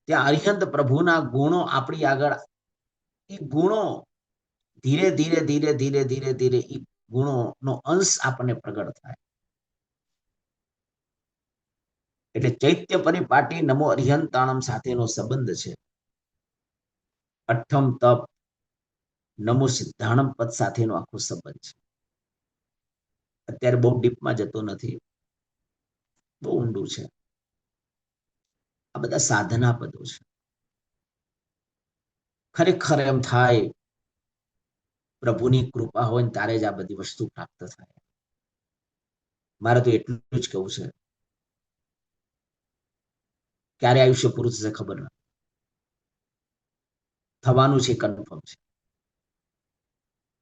Speaker 1: ત્યાં અરિહંત પ્રભુના ગુણો આપણી આગળ, એ ગુણો ધીરે ધીરે ધીરે ધીરે ધીરે ધીરે એ ગુણોનો અંશ આપણને પ્રગટ થાય. એટલે ચૈત્ય પરિપાટી નમો અરિહંતાણમ સાથેનો સંબંધ છે. અઠ્ઠમ તપ નમો સિદ્ધાણમ પદ સાથેનો આખો સંબંધ છે. અત્યારે બહુ ડીપમાં જતો નથી, બહુ ઊંડું છે. આ બધા સાધના પદો છે. ખરેખર એમ થાય પ્રભુની કૃપા હોય ને ત્યારે જ આ બધી વસ્તુ પ્રાપ્ત થાય. મારે તો એટલું જ કહું છે, ક્યારે આયુષ્ય પૂરું થશે ખબર નથી, થવાનું છે કન્ફર્મ છે.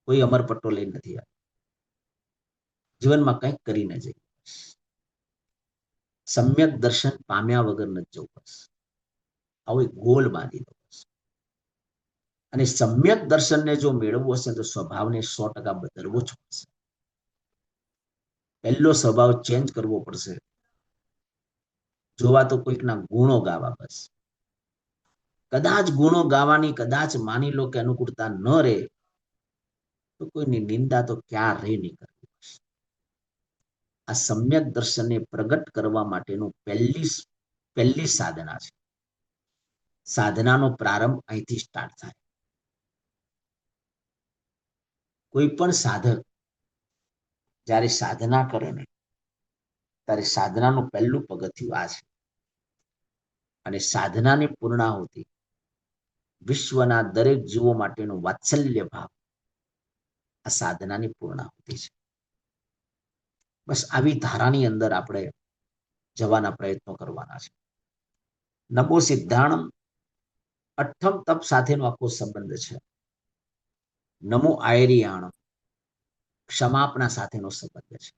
Speaker 1: કોઈ અમરપટ્ટો લઈ નથી આવ્યો. જીવનમાં કંઈક કરીને જઈએ. સમ્યક દર્શન પામ્યા વગર નથી જવું. બસ આવો એક ગોલ બાંધી દો. અને સમ્યક દર્શનને જો મેળવવું હશે તો સ્વભાવને 100% બદલવો જ પડશે. પહેલો સ્વભાવ ચેન્જ કરવો પડશે. જોવા તો કોઈકના ગુણો ગાવા, બસ કદાચ ગુણો ગાવાની કદાચ માની લો કે અનુકૂળતા ન રહે તો કોઈની નિંદા તો ક્યારે નહીં કરવી. આ સમ્યક દર્શનને પ્રગટ કરવા માટેનું પહેલી સાધના છે. સાધનાનો પ્રારંભ અહીંથી સ્ટાર્ટ થાય. કોઈ પણ સાધક જ્યારે સાધના કરે ને ત્યારે સાધનાનું પહેલું પગથિયું આ છે. અને સાધનાની પૂર્ણાહુતિ વિશ્વના દરેક જીવો માટેનો વાત્સલ્ય ભાવ આ સાધનાની પૂર્ણાહુતિ છે. બસ આવી ધારાની અંદર આપણે જવાના પ્રયત્નો કરવાના છે. નમો સિદ્ધાણમ અઠ્ઠમ તપ સાથેનો આખો સંબંધ છે. નમો આયરિયાણમ ક્ષમાપના સાથેનો સંબંધ છે.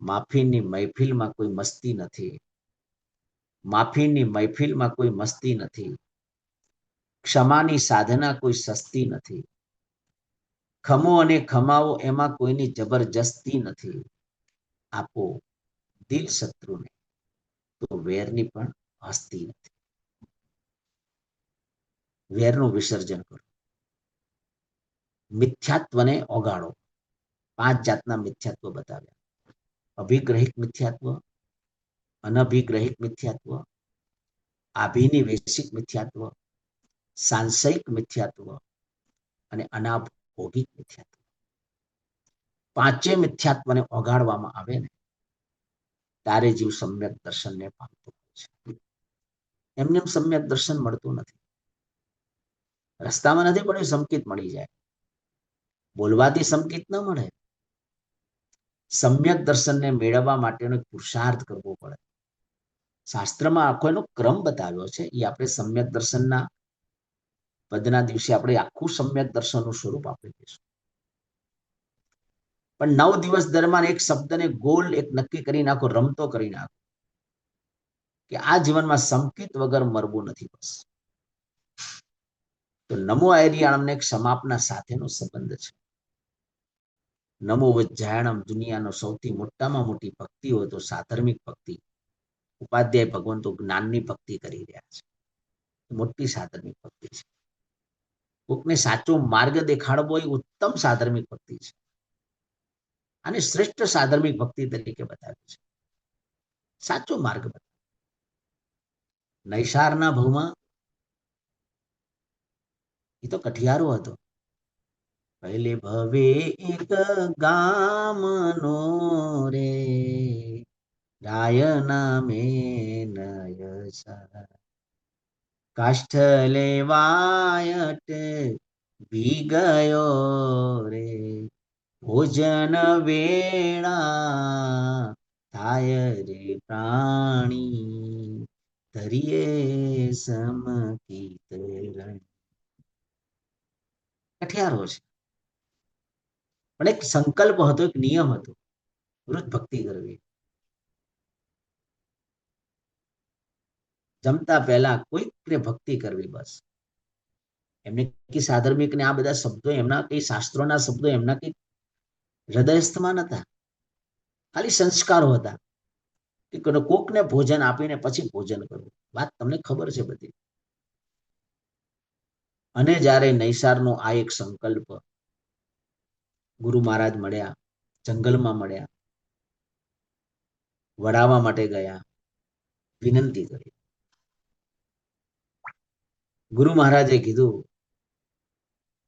Speaker 1: માફીની મહેફિલમાં કોઈ મસ્તી નથી. માફીની મહેફિલમાં કોઈ મસ્તી નથી. ક્ષમાની સાધના કોઈ સસ્તી નથી. ખમો અને ખમાવો એમાં કોઈની જબરજસ્તી નથી. આપો દિલ શત્રુને તો વેરની પણ હસ્તી નથી. વેરનું વિસર્જન કરો. મિથ્યાત્વને ઓગાળો. 5 જાતના મિથ્યાત્વ બતાવ્યા. અભિગ્રહિક મિથ્યાત્વ, અનભિગ્રહિક મિથ્યાત્વ, આભિનિવેશિક મિથ્યાત્વ, સાંશયિક મિથ્યાત્વ અને અનાભોગિક મિથ્યાત્વ. 5 મિથ્યાત્વને ઓગાળવામાં આવે ને ત્યારે જીવ સમ્યક દર્શનને પામતો હોય છે. એમને સમ્યક દર્શન મળતું નથી. રસ્તામાં નથી પડ્યું સંકેત મળી જાય. બોલવાથી સંકેત ન મળે. સમ્યક દર્શનને મેળવવા માટેનો પુરુષાર્થ કરવો પડે. શાસ્ત્રમાં આખો એનો ક્રમ બતાવ્યો છે. એ આપણે સમ્યક દર્શનના પદના દિવસે આપણે આખું સમ્યક દર્શનનું સ્વરૂપ આપી દઈશું. પણ 9 દિવસ દરમિયાન એક શબ્દને ગોલ એક નક્કી કરી નાખો, રમતો કરી નાખો કે આ જીવનમાં સંકેત વગર મરવું નથી. બસ તો નમો આયરિયાણમને એક સમાપના સાથેનો સંબંધ છે. નમો વજ્જાયણમ દુનિયાનો સૌથી મોટામાં મોટી ભક્તિ હોય તો સાધર્મિક ભક્તિ. ઉપાધ્યાય ભગવાન તો જ્ઞાનની ભક્તિ કરી રહ્યા છે. મોટી સાધર્મિક ભક્તિ છે. કોકને સાચો માર્ગ દેખાડવો એ ઉત્તમ સાધર્મિક ભક્તિ છે. અને શ્રેષ્ઠ સાધર્મિક ભક્તિ તરીકે બતાવ્યું છે. સાચો માર્ગ બતાવ્યો. નૈસારના ભવમાં એ તો કઠિયારો હતો. પહેલે ભવે એક ગામનો રે રાયના મે નયસા કાષ્ઠ લેવાયટ ભી ગયો રે ભોજન વેળા થાય રે પ્રાણી ધરીએ સમકીત રણ. કઠિયારો છે પણ એક સંકલ્પ હતો, એક નિયમ હતો. વૃદ્ધ ભક્તિ કરવી. જમતા પહેલા કોઈકને ભક્તિ કરવી. બસ એમને કઈ સાધર્મિક ને આ બધા શબ્દો એમના કઈ શાસ્ત્રોના શબ્દો એમના કઈ હૃદયસ્થમાં નતા. ખાલી સંસ્કારો હતા કે કોકને ભોજન આપીને પછી ભોજન કરવું. વાત તમને ખબર છે બધી. અને જ્યારે નૈસારનો આ એક સંકલ્પ ગુરુ મહારાજ મળ્યા, જંગલમાં મળ્યા, વડાવવા માટે ગયા, વિનંતી કરી. ગુરુ મહારાજે કીધું,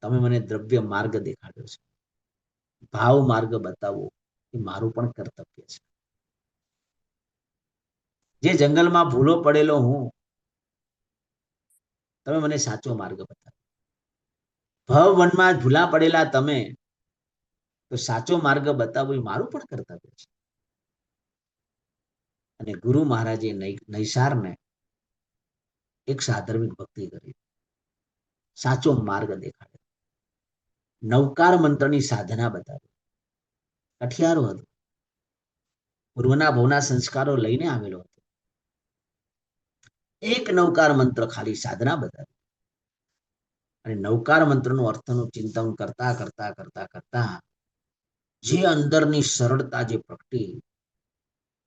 Speaker 1: તમે મને દ્રવ્ય માર્ગ દેખાડ્યો છે, ભાવ માર્ગ બતાવો એ મારું પણ કર્તવ્ય છે. જે જંગલમાં ભૂલો પડેલો હું, તમે મને સાચો માર્ગ બતાવો. ભવ વનમાં ભૂલા પડેલા તમે, તો સાચો માર્ગ બતાવો એ મારું પણ કર્તવ્ય છે. અને ગુરુ મહારાજે નૈસારને એક સાધર્મિક ભક્તિ કરી, સાચો માર્ગ દેખાડ્યો, નવકાર મંત્રની સાધના બતાવી. કઠિયારો હતો, પૂર્વના ભવના સંસ્કારો લઈને આવેલો હતો. એક નવકાર મંત્ર ખાલી સાધના બતાવી. અને નવકાર મંત્રનો અર્થનું ચિંતન કરતા કરતા કરતા કરતા જે અંદરની સરળતા જે પ્રગટી,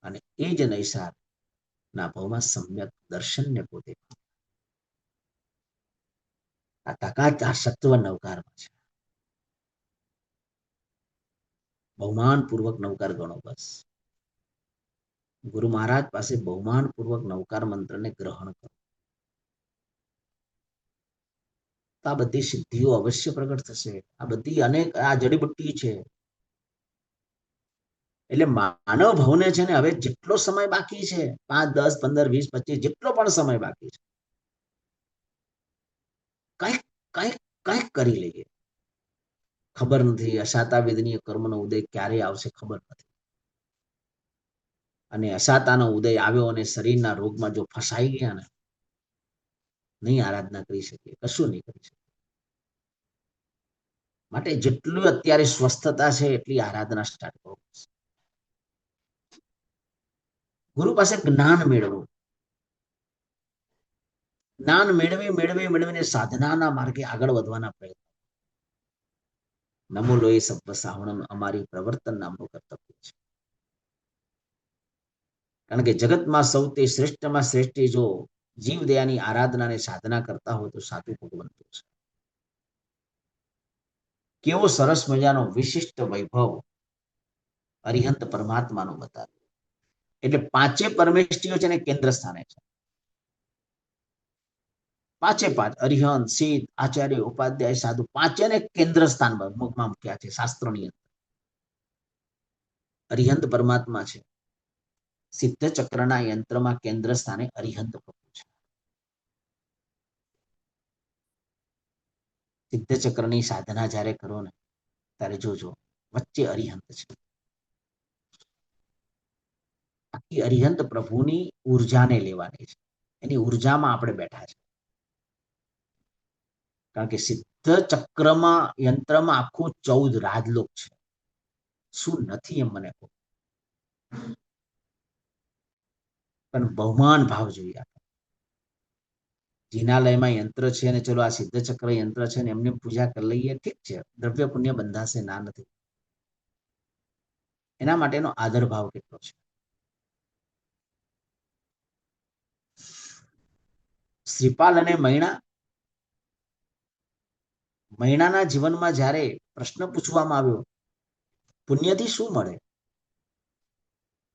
Speaker 1: અને એ જ નૈસાર ના ભાવમાં સમ્યક દર્શનને પોતે આ તાકાત આ સત્વ નવકારમાં છે. બહુમાન પૂર્વક નવકાર ગણો બસ. ગુરુ મહારાજ પાસે બહુમાન પૂર્વક નવકાર મંત્રને ગ્રહણ કરો, તો આ બધી સિદ્ધિઓ અવશ્ય પ્રગટ થશે. આ બધી અનેક આ જડીબુટ્ટી છે. એટલે માનવ ભવને છે ને હવે જેટલો સમય બાકી છે, 5, 10, 15, 20, 25, જેટલો પણ સમય બાકી છે, કંઈક કંઈક કંઈક કરી લઈએ. ખબર નથી અશાતા વેદનીય કર્મનો ઉદય ક્યારે આવશે, ખબર નથી. અને અશાતાનો ઉદય આવ્યો અને શરીરના રોગમાં જો ફસાઈ ગયા ને, નહીં આરાધના કરી શકીએ, કશું નહીં કરી શકીએ. માટે જેટલું અત્યારે સ્વસ્થતા છે એટલી આરાધના સ્ટાર્ટ કરો. ગુરુ પાસે જ્ઞાન મેળવો, જ્ઞાન મેળવીને સાધનાના માર્ગે આગળ વધવાના પ્રયત્ન. નમો લોય સબ્બ સાવણમ અમારી પ્રવર્તન નામનું કર્તવ્ય છે. કારણ કે જગતમાં સૌથી શ્રેષ્ઠમાં શ્રેષ્ઠ જો જીવ દયાની આરાધનાને સાધના કરતા હોય તો સાચું ભગવંતો છે. કેવો સરસ મજાનો વિશિષ્ટ વૈભવ અરિહંત પરમાત્માનો બતાવ્યો. એટલે પાંચે પરમેષ્ઠીઓ છે ને કેન્દ્ર સ્થાને છે. પાંચે પાંચ અરિહંત, સિદ્ધ, આચાર્ય, ઉપાધ્યાય, સાધુ, પાંચેને કેન્દ્ર સ્થાન મુખમાં મૂક્યા છે શાસ્ત્રોની અંદર. અરિહંત પરમાત્મા છે. સિદ્ધ ચક્રના યંત્રમાં કેન્દ્ર સ્થાને અરિહંત પ્રભુ છે. સિદ્ધ ચક્રની સાધના જ્યારે કરો ને ત્યારે જોજો વચ્ચે અરિહંત છે. આખી અરિહંત પ્રભુની ઉર્જાને લેવાની છે, એની ઉર્જામાં આપણે બેઠા છે. કારણ કે સિદ્ધ ચક્રમાં યંત્રમાં આખું 14 રાજલોક છે. શું નથી એમ મને કહો, પણ બહુમાન ભાવ જોઈએ. જિનાલયમાં યંત્ર છે અને ચલો આ સિદ્ધ ચક્ર યંત્ર છે ને એમને પૂજા કરી લઈએ, ઠીક છે, દ્રવ્ય પુણ્ય બંધાશે, ના નથી. એના માટેનો આદર ભાવ કેટલો છે. શ્રીપાલ અને મૈણાના જીવનમાં જ્યારે પ્રશ્ન પૂછવામાં આવ્યો, પુણ્યથી શું મળે?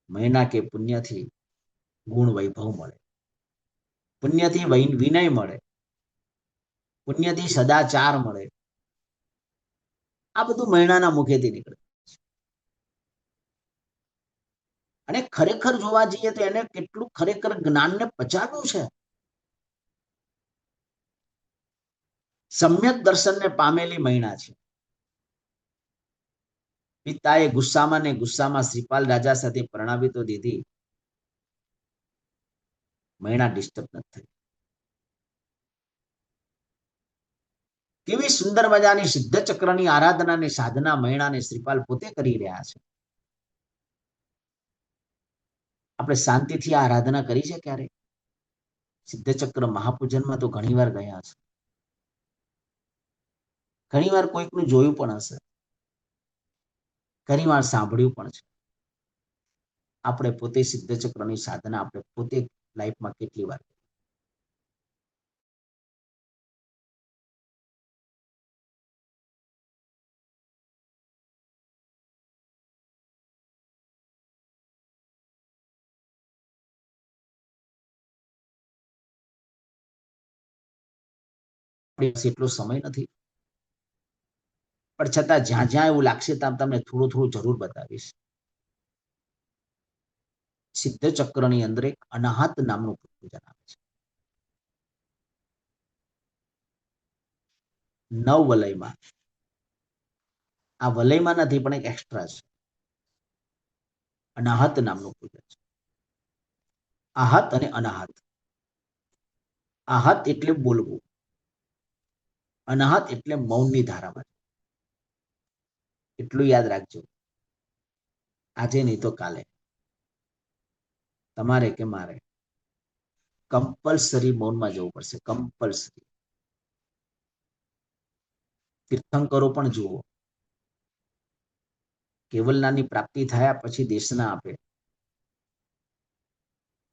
Speaker 1: મૈણા કે પુણ્યથી ગુણ વૈભવ મળે, પુણ્યથી વિનય મળે, પુણ્યથી સદાચાર મળે. આ બધું મૈણાના મુખેથી નીકળે. અને ખરેખર જોવા જઈએ તો એને કેટલું ખરેખર જ્ઞાનને પચાવ્યું છે. સમ્યક દર્શનને પામેલી મૈણા છે. પિતાએ ગુસ્સામાં શ્રીપાલ રાજા સાથે પરણાવી તો દીધી, મૈણા ડિસ્ટર્બ નથી થઈ. કેવી સુંદર મજાની સિદ્ધ ચક્રની આરાધનાની સાધના મૈણાને શ્રીપાલ પોતે કરી રહ્યા છે. આપણે શાંતિથી આ આરાધના કરી છે ક્યારે? સિદ્ધ ચક્ર મહાપૂજનમાં તો ઘણી વાર ગયા છે, ઘણી વાર કોઈકનું જોયું પણ હશે, ઘણી વાર સાંભળ્યું પણ છે. આપણે પોતે સિદ્ધ ચક્રની સાધના આપણે પોતે લાઈફમાં કેટલી વાર એટલો સમય નથી, પણ છતાં જ્યાં જ્યાં એવું લાગશે ત્યાં તમને થોડું થોડું જરૂર બતાવીશ. સિદ્ધ ચક્રની અંદર એક અનાહત નામનું પૂજન આવે છે. 9 વલયમાં, આ વલયમાં નથી પણ એક એક્સ્ટ્રા છે, અનાહત નામનું પૂજન છે. આહત અને અનાહત. આહત એટલે બોલવું, અનાહત એટલે મૌનની ધારામાં. એટલું યાદ રાખજો, આજે નહીં તો કાલે, તમારે કે મારે કમ્પલસરી મૌનમાં જવું પડશે. કમ્પલસરી. તીર્થંકરો પણ જુઓ, કેવલનાની પ્રાપ્તિ થયા પછી દેશના આપે,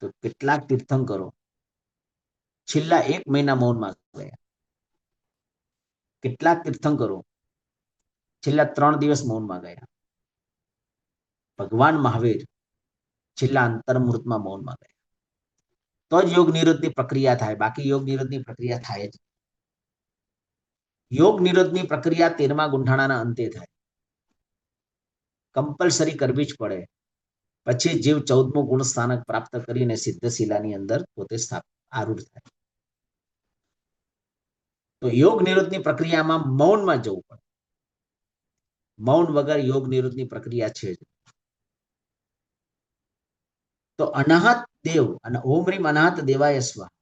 Speaker 1: તો કેટલાક તીર્થંકરો છેલ્લા 1 મહિના મૌનમાં ગયા. કેટલાક તીર્થંકરો છેલ્લા 3 દિવસ મૌનમાં ગયા. ભગવાન મહાવીર છેલ્લા અંતર્મુહૂર્તમાં મૌનમાં ગયા. તો જ યોગ નિરોધની પ્રક્રિયા થાય, બાકી યોગ નિરોધની પ્રક્રિયા થાય જ. યોગ નિરોધની પ્રક્રિયા 13મા ગુંઠાણાના અંતે થાય. કમ્પલસરી કરવી જ પડે. પછી જીવ 14મું ગુણ સ્થાનક પ્રાપ્ત કરીને સિદ્ધ શિલાની અંદર પોતે આરૂઢ થાય. તો યોગ નિરોધની પ્રક્રિયામાં મૌનમાં જવું પડે. મૌન વગર યોગ નિરોધની પ્રક્રિયા છે જ. તો અનાહત દેવ અને ઓમ રીમ અનાહત દેવાય સ્વાહા,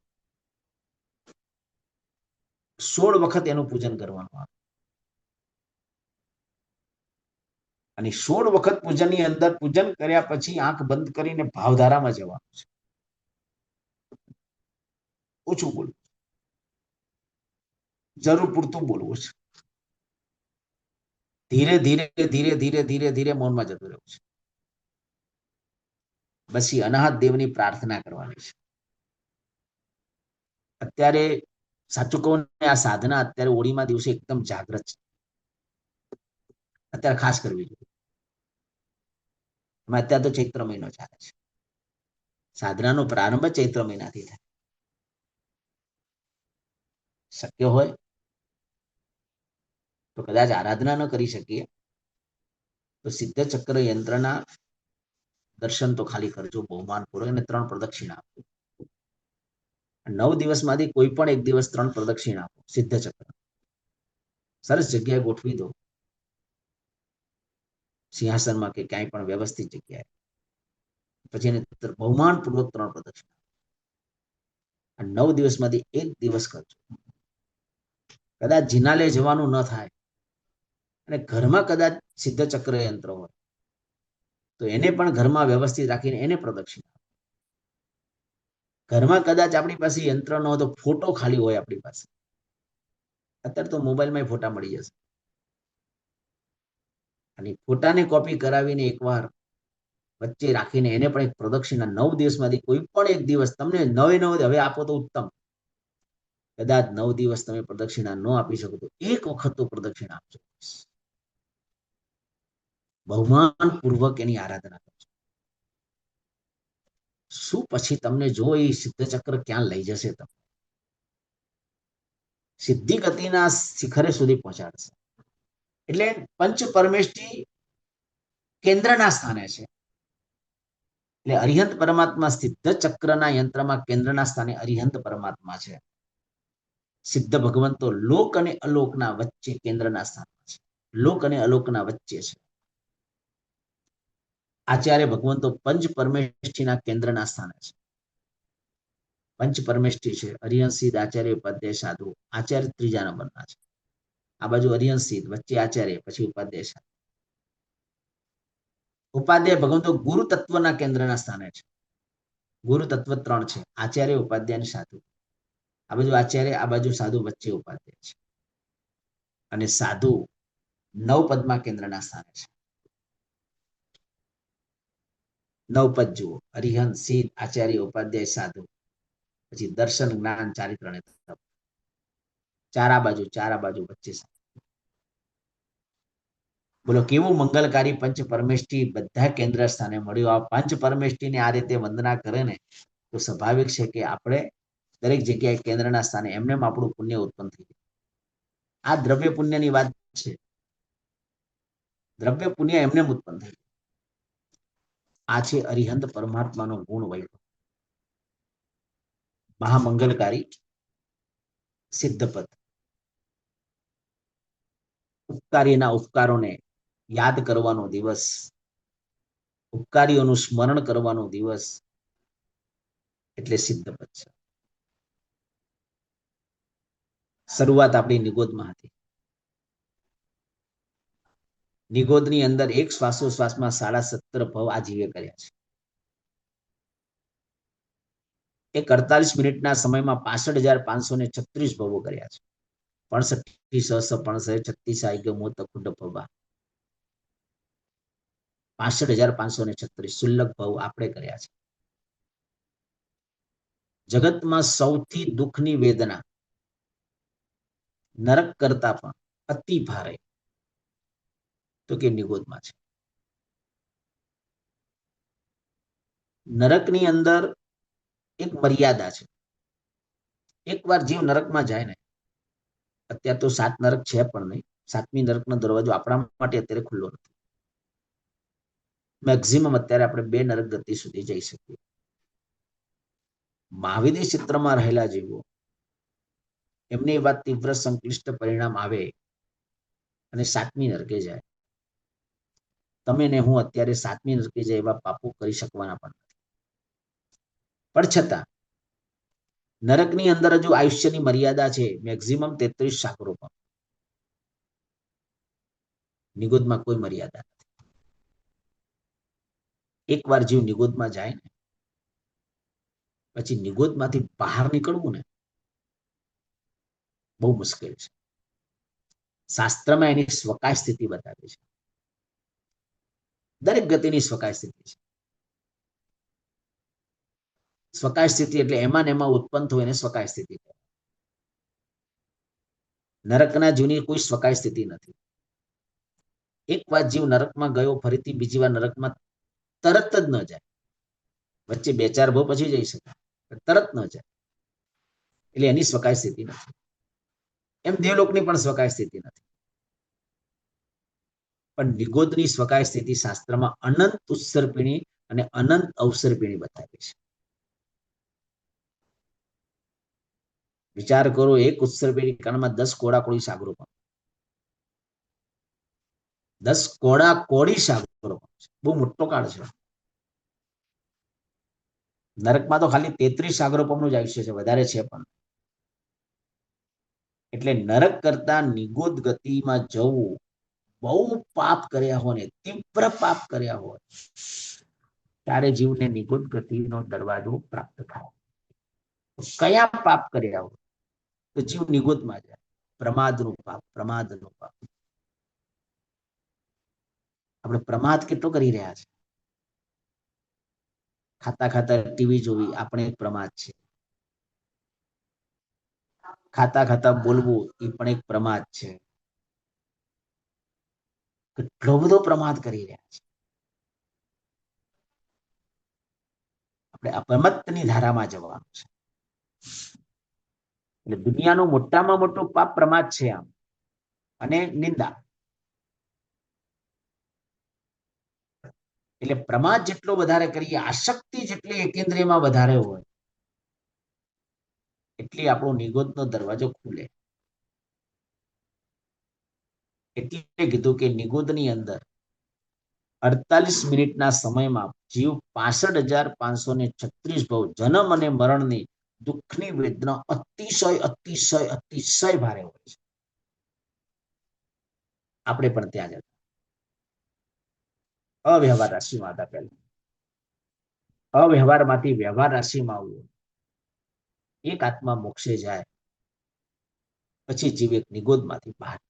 Speaker 1: 16 વખત એનું પૂજન કરવાનું આવે. અને 16 વખત પૂજનની અંદર પૂજન કર્યા પછી આંખ બંધ કરીને ભાવધારામાં જવાનું છે. ઓછું બોલવું, જરૂર પૂરતું બોલવું છે. ધીરે ધીરે ધીરે ધીરે ધીરે ધીરે મૌનમાં જતું રહેવું છે. પછી અનાહત દેવની પ્રાર્થના કરવાની છે. અત્યારે સાચું કહું ને, આ સાધના અત્યારે હોળીમાં દિવસે એકદમ જાગ્રત છે. અત્યારે ખાસ કરવી જોઈએ. અત્યારે તો ચૈત્ર મહિનો ચાલે છે. સાધનાનો પ્રારંભ ચૈત્ર મહિનાથી થાય. શક્ય હોય તો કદાચ આરાધના ન કરી શકીએ તો સિદ્ધ ચક્ર યંત્રના દર્શન તો ખાલી કરજો બહુમાનપૂર્વક, અને 3 પ્રદક્ષિણા આપજો. 9 દિવસમાંથી કોઈ પણ એક દિવસ 3 પ્રદક્ષિણા આપો સિદ્ધ ચક્ર. સરસ જગ્યાએ ગોઠવી દો, સિંહાસનમાં કે ક્યાંય પણ વ્યવસ્થિત જગ્યાએ. પછી એને બહુમાનપૂર્વક 3 પ્રદક્ષિણા. 9 દિવસમાંથી એક દિવસ કરજો. કદાચ જિનાલે જવાનું ન થાય અને ઘરમાં કદાચ સિદ્ધ ચક્ર યંત્ર હોય તો એને પણ ઘરમાં વ્યવસ્થિત રાખીને એને પ્રદક્ષિણા. ઘરમાં કદાચ આપણી પાસે યંત્ર ન હોય તો ફોટો ખાલી હોય આપણી પાસે. અત્યારે તો મોબાઈલમાં ફોટા મળી જશે. અને ફોટાને કોપી કરાવીને એકવાર વચ્ચે રાખીને એને પણ એક પ્રદક્ષિણા 9 દિવસમાંથી કોઈ પણ એક દિવસ તમને 9 હવે આપો તો ઉત્તમ. કદાચ 9 દિવસ તમે પ્રદક્ષિણા ન આપી શકો તો એક વખત તો પ્રદક્ષિણા આપજો. બહુમાન પૂર્વક એની આરાધના કરજો. શું પછી તમને જો એ સિદ્ધ ચક્ર ક્યાં લઈ જશે, તમને સિદ્ધિ ગતિના શિખરે સુધી પહોંચાડશે. એટલે પંચ પરમેષ્ઠી કેન્દ્રના સ્થાને છે. એટલે અરિહંત પરમાત્મા સિદ્ધ ચક્રના યંત્રમાં કેન્દ્રના સ્થાને અરિહંત પરમાત્મા છે. સિદ્ધ ભગવંતો લોક અને અલોકના વચ્ચે કેન્દ્રના સ્થાનમાં છે. લોક અને અલોકના વચ્ચે છે. આચાર્ય ભગવંતો પંચ પરમેષ્ઠીના કેન્દ્રના સ્થાને છે. પંચ પરમેષ્ઠી છે અરિહંત સિદ્ધ આચાર્ય ઉપાધ્યાય સાધુ. આચાર્ય 3જા નંબરના છે. આ બાજુ અરિહંત સિદ્ધ, વચ્ચે આચાર્ય, પછી ઉપાધ્યાય સાધુ. ઉપાધ્યાય ભગવંતો ગુરુ તત્વના કેન્દ્રના સ્થાને છે. ગુરુ તત્વ 3 છે, આચાર્ય, ઉપાધ્યાય અને સાધુ. આ બાજુ આચાર્ય, આ બાજુ સાધુ, વચ્ચે ઉપાધ્યાય છે. અને સાધુ 9 પદમાં કેન્દ્રના સ્થાને છે. 9 પદ જુઓ, અરિહંત સિદ્ધ આચાર્ય ઉપાધ્યાય સાધુ, પછી દર્શન જ્ઞાન ચારિત્ર અને તપ. ચાર આ બાજુ વચ્ચે. બોલો કેવું મંગલકારી પંચ પરમેષ્ઠી બધા કેન્દ્ર સ્થાને મળ્યું. આ પંચ પરમેષ્ઠીને આ રીતે વંદના કરે ને તો સ્વાભાવિક છે કે આપણે દરેક જગ્યાએ કેન્દ્રના સ્થાને એમને આપણું પુણ્ય ઉત્પન્ન થઈ જાય. આ દ્રવ્ય પુણ્યની વાત છે. દ્રવ્ય પુણ્ય એમને ઉત્પન્ન થાય. આ છે અરિહંત પરમાત્માનો ગુણ વૈભવ, મહામંગલકારી સિદ્ધપદ. ઉપકારીના ઉપકારોને યાદ કરવાનો દિવસ, ઉપકારીઓનું સ્મરણ કરવાનો દિવસ એટલે સિદ્ધપદ છે. શરૂઆત આપણી નિગોદમાં હતી. નિગોદની અંદર એક શ્વાસોશ્વાસમાં 17.5 ભવ આ જીવે કર્યા છે. એક 48 મિનિટના સમયમાં 65,536 ભવો કર્યા છે. 65,536 સુલ્લભ ભવ આપણે કર્યા છે. જગતમાં સૌથી દુઃખની વેદના નરક કરતા પણ અતિ ભારે તો કે નિગોદમાં છે. નરકની અંદર એક મર્યાદા છે. એકવાર જીવ નરકમાં જાય ને, અત્યારે તો 7 નરક છે પણ નહીં, 7મી નરકનો દરવાજો આપણા માટે અત્યારે ખુલ્લો નથી. મેક્સિમમ અત્યારે આપણે 2 નરક ગતિ સુધી જઈ શકીએ. મહાવિદ્ય ક્ષેત્રમાં રહેલા જીવો એમને એ વાત તીવ્ર સંકલિષ્ટ પરિણામ આવે અને 7મી નરકે જાય. તમે ને હું અત્યારે 7મી નરકે જાય એવા પાપો કરી શકવાના પણ નથી. પણ છતાં નરકની અંદર હજુ આયુષ્યની મર્યાદા છે, મેક્સિમમ 33 શાકરૂપમ. નિગોદમાં કોઈ મર્યાદા નથી. એકવાર જીવ નિગોદમાં જાય ને પછી નિગોદમાંથી બહાર નીકળવું ને બહુ મુશ્કેલ છે. શાસ્ત્રમાં એની સ્વકાય સ્થિતિ બતાવી છે. દરેક ગતિની સ્વકાય સ્થિતિ છે. સ્વકાય સ્થિતિ એટલે એમાં ને એમાં ઉત્પન્ન થયું એને સ્વકાય સ્થિતિ કહેવાય. નરકના જીવની કોઈ સ્વકાય સ્થિતિ નથી. એક વાર જીવ નરકમાં ગયો, ફરીથી બીજી વાર નરકમાં તરત જ ન જાય. વચ્ચે 2-4 ભવ પછી જઈ શકે, તરત ન જાય. એટલે એની સ્વકાય સ્થિતિ નથી. એમ દેવલોકની પણ સ્વકાય સ્થિતિ નથી. પણ નિગોદની સ્વકાય સ્થિતિ શાસ્ત્રમાં અનંત ઉત્સર્પિણી અને અનંત અવસર્પિણી બતાવી છે. વિચાર કરો, એક ઉત્સર્પિણી કાળમાં 10 કોડાકોડી સાગરોપમ, 10 કોડાકોડી સાગરોપમ છે. બહુ મોટો કાળ છે. નરકમાં તો ખાલી 33 સાગરોપમનું જ આયુષ્ય છે, વધારે છે પણ. એટલે નરક કરતા નિગોદ ગતિમાં જવું, બહુ પાપ કર્યા હોય ને, તીવ્ર પાપ કર્યા હોય ત્યારે જીવને નિગોદ ગતિનો દરવાજો પ્રાપ્ત થાય. કયા પાપ કર્યા હોય તો જીવ નિગોદમાં જાય. પ્રમાદનું પાપ, પ્રમાદનું પાપ. આપણે પ્રમાદ કેટલો કરી રહ્યા છે. ખાતા ખાતા ટીવી જોવી આપણે એક પ્રમાદ છે. ખાતા ખાતા બોલવું એ પણ એક પ્રમાદ છે. કેટલો બધો પ્રમાદ કરી રહ્યા છે. આપણે અપમત્તની ધારામાં જવાનું છે. એટલે દુનિયાનું મોટામાં મોટું પાપ પ્રમાદ છે આમ, અને નિંદા. એટલે પ્રમાદ જેટલો વધારે કરીએ, આસક્તિ જેટલી એકેન્દ્રિયમાં વધારે હોય, એટલી આપણો નિગોદનો દરવાજો ખુલે. એટલે કીધું કે નિગોદની અંદર 48 મિનિટના સમયમાં જીવ 65,536 ભવ જન્મ અને મરણની દુઃખની વેદના અતિશય અતિશય અતિશય ભારે હોય છે. આપણે પણ ત્યાં જતા અવ્યવહાર રાશિમાં હતા. પહેલા અવ્યવહારમાંથી વ્યવહાર રાશિમાં આવવું, એક આત્મા મોક્ષે જાય પછી જીવ એક નિગોદમાંથી બહાર.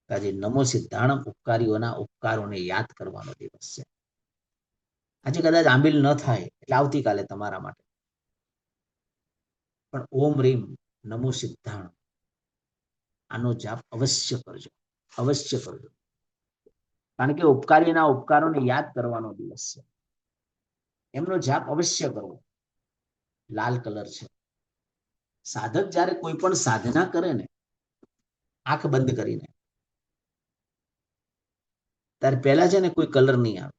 Speaker 1: આજે નમો સિદ્ધાણમ ઉપકારીઓના ઉપકારોને યાદ કરવાનો દિવસ છે. આજે કદાચ આંબિલ ન થાય એટલે આવતીકાલે તમારા માટે, પણ ઓમ રીમ નમો સિદ્ધાણમ આનો જાપ અવશ્ય કરજો, અવશ્ય કરજો. કારણ કે ઉપકારીના ઉપકારોને યાદ કરવાનો દિવસ છે. એમનો જાપ અવશ્ય કરવો. લાલ કલર છે, સાધક જ્યારે કોઈ પણ સાધના કરે ને આંખ બંધ કરીને, ત્યારે પહેલા છે ને કોઈ કલર નહીં આવે,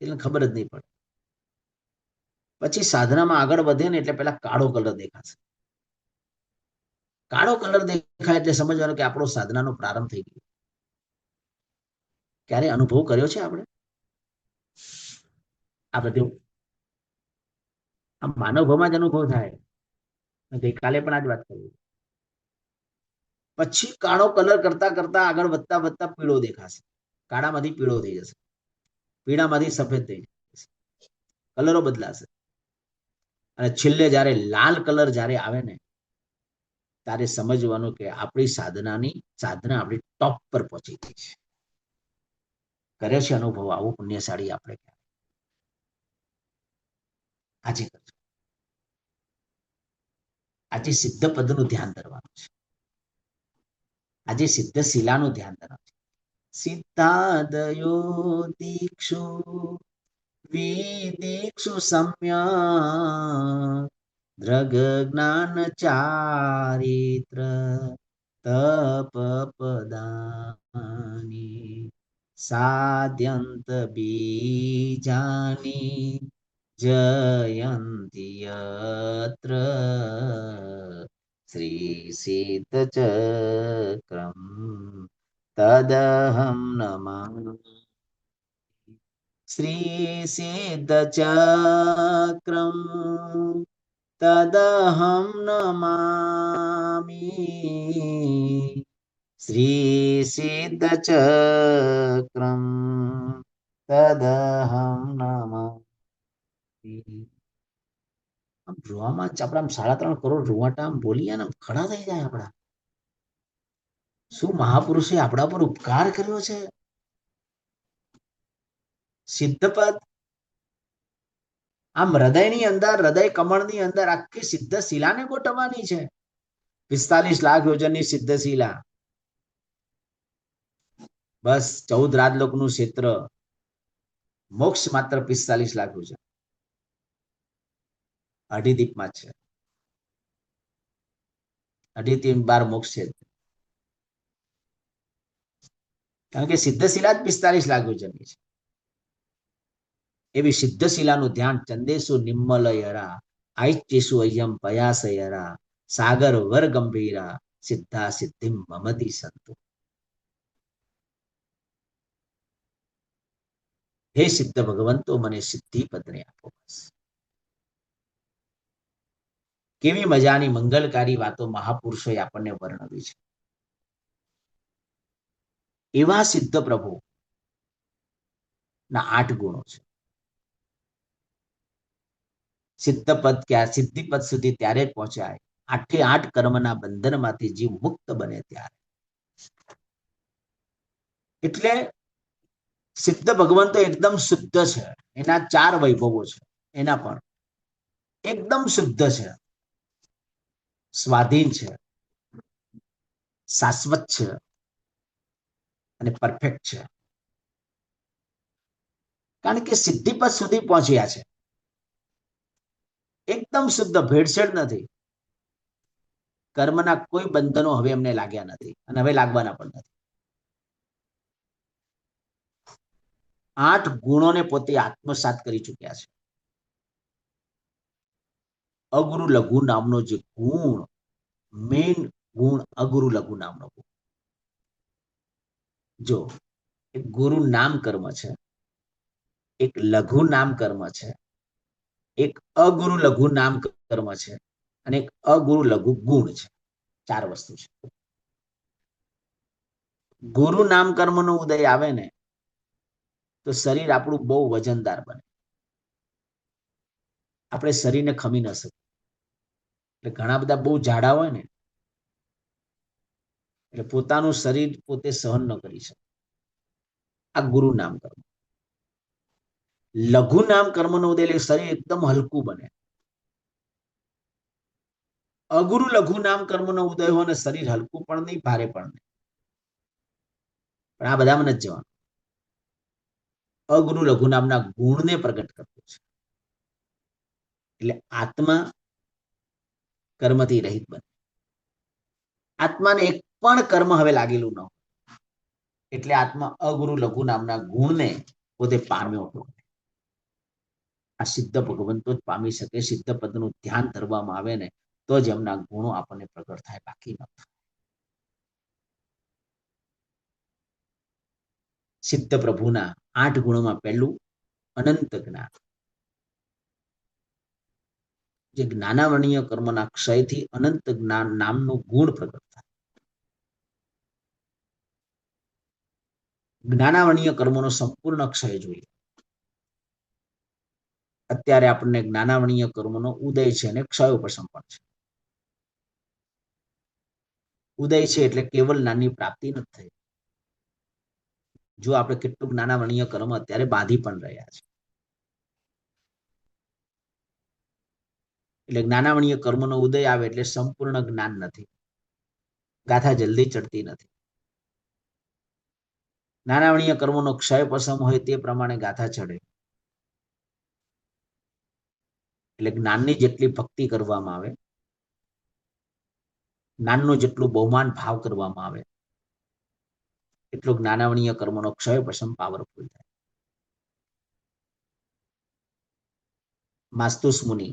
Speaker 1: એટલે ખબર જ નહીં પડે. પછી સાધનામાં આગળ વધે ને એટલે પેલા કાળો કલર દેખાશે. કાળો કલર દેખાય એટલે સમજવાનું કે આપણો સાધનાનો પ્રારંભ થઈ ગયો. ક્યારે અનુભવ કર્યો છે આપણે? આ બધું આમ માનવભાવમાં જ અનુભવ થાય. ગઈકાલે પણ આ જ વાત કરી. પછી કાળો કલર કરતા કરતા આગળ વધતા વધતા પીળો દેખાશે. કાળામાંથી પીળો થઈ જશે, પીળામાંથી સફેદ થઈ જશે, કલરો બદલાશે. અને છેલ્લે જ્યારે લાલ કલર જ્યારે આવે ને ત્યારે સમજવાનું કે આપણી સાધના આપણી ટોપ પર પહોંચી ગઈ છે. કરે છે અનુભવ આવું પુણ્યશાળી આપણે આજે કરજો. આજે સિદ્ધ પદનું ધ્યાન ધરવાનું છે. આજે સિદ્ધ શિલાનું ધ્યાન ધરવાનું છે. સિદ્ધાદયો દીક્ષુ વિદીક્ષુ સમ્યક દ્રગ જ્ઞાન ચારિત્ર તપ પદાની સાધ્યંત બીજાની જયંતિ યત્ર શ્રી સિદ્ધ ચક્રમ તદહમ નમામિ. શ્રી સિદ્ધ ચક્રમ તદહમ નમામિ. શ્રી સિદ્ધ ચક્રમ તદહમ નમામિ. રૂવામાં આપણા 3.5 કરોડ રૂવાટા બોલીએ ને ખડા થઈ જાય આપણા. શું મહાપુરુષે આપણા પર ઉપકાર કર્યો છે. સિદ્ધપદ આમ હૃદયની અંદર, હૃદય કમળની અંદર આખી સિદ્ધ શિલાને ગોઠવવાની છે. 45 લાખ યોજનની સિદ્ધ શિલા, બસ 14 રાજલોકનું ક્ષેત્ર, મોક્ષ માત્ર 45 લાખ યોજન, અઢી દીપમાં છે. 2 3 12 મોક્ષ છે. કારણ કે સિદ્ધ શિલા જ 45 લાખ યોજનની છે. એવી સિદ્ધ શિલાનું ધ્યાન ચંદેશુ નિમ્મલયરા આઈચેસુ અયમ પયાસયરા સાગર વર ગંભીરા સિદ્ધા સિદ્ધિ મમતી સંતો. હે સિદ્ધ ભગવંતો મને સિદ્ધિ પદને આપો. કેવી મજાની મંગલકારી વાતો મહાપુરુષોએ આપણને વર્ણવી છે. એવા સિદ્ધ પ્રભુ ના 8 ગુણો છે. સિદ્ધપદ ક્યાં સિદ્ધિપદ સુધી ત્યારે જ પહોંચાય 8 કર્મના બંધનમાંથી જીવ મુક્ત બને ત્યારે. એટલે સિદ્ધ ભગવંતો એકદમ શુદ્ધ છે. એના 4 વૈભવો છે. એના પણ એકદમ શુદ્ધ છે, સ્વાધીન છે, શાશ્વત છે અને પરફેક્ટ છે. કારણ કે સિદ્ધિપદ સુધી પહોંચ્યા છે. એકદમ શુદ્ધ, ભેળસેળ નથી. કર્મના કોઈ બંધનો હવે એમને લાગ્યા નથી અને હવે લાગવાના પણ નથી. 8 ગુણોને પોતે આત્મસાત કરી ચુક્યા છે. અગુરુ લઘુ નામનો જે ગુણ, મેઇન ગુણ અગુરુ લઘુ નામનો ગુણ. જો એક ગુરુ નામ કર્મ છે, એક લઘુ નામ કર્મ છે, એક અગુરુ લઘુ નામ કર્મ છે અને એક અગુરુ લઘુ ગુણ છે. 4 વસ્તુ છે. ગુરુ નામ કર્મનો ઉદય આવે ને તો શરીર આપણું બહુ વજનદાર બને. આપણે શરીરને ખમી ન શકીએ. એટલે ઘણા બધા બહુ જાડા હોય ને એટલે પોતાનું શરીર પોતે સહન ન કરી શકે. આ ગુરુ નામ કર્મ. લઘુ નામ કર્મનો ઉદય એટલે શરીર એકદમ હલકું બને. અગુરુ લઘુ નામ કર્મનો ઉદય હોય ને શરીર હલકું પણ નહીં, ભારે પણ નહીં. પણ આ બધામાં નથી જવાનું. અગુરુ લઘુ નામના ગુણને પ્રગટ કરતું છે. એટલે આત્મા કર્મથી રહિત બને. આત્માને એક પણ કર્મ હવે લાગેલું ન હોય, એટલે આત્મા અગુરુ લઘુ નામના ગુણને પોતે પામ્યો હતો. આ સિદ્ધ ભગવંતો જ પામી શકે. સિદ્ધ પદનું ધ્યાન કરવામાં આવે ને તો જ એમના ગુણો આપણને પ્રગટ થાય, બાકી ન થાય. સિદ્ધ પ્રભુના 8 ગુણોમાં પહેલું અનંત જ્ઞાન. જે જ્ઞાનાવર્ણીય કર્મના ક્ષયથી અનંત જ્ઞાન નામનું ગુણ પ્રગટ થાય. જ્ઞાનાવર્ણીય કર્મનો સંપૂર્ણ ક્ષય જોઈએ. અત્યારે આપણને જ્ઞાનાવર્ણીય કર્મનો ઉદય છે અને ક્ષય ઉપશમ પણ છે. ઉદય છે એટલે કેવલ જ્ઞાનની પ્રાપ્તિ નથી થઈ. જો આપણે કેટલું જ્ઞાનાવર્ણીય કર્મ અત્યારે બાંધી પણ રહ્યા છે. એટલે જ્ઞાનાવર્ણીય કર્મનો ઉદય આવે એટલે સંપૂર્ણ જ્ઞાન નથી, ગાથા જલ્દી ચડતી નથી. જ્ઞાનાવર્ણીય કર્મનો ક્ષય પસમ હોય તે પ્રમાણે ગાથા ચડે. એટલે જ્ઞાનની જેટલી ભક્તિ કરવામાં આવે, જ્ઞાનનું જેટલું બહુમાન ભાવ કરવામાં આવે, એટલો જ્ઞાનાવર્ણીય કર્મનો ક્ષય પસમ પાવરફુલ થાય. માસ્તુસ મુનિ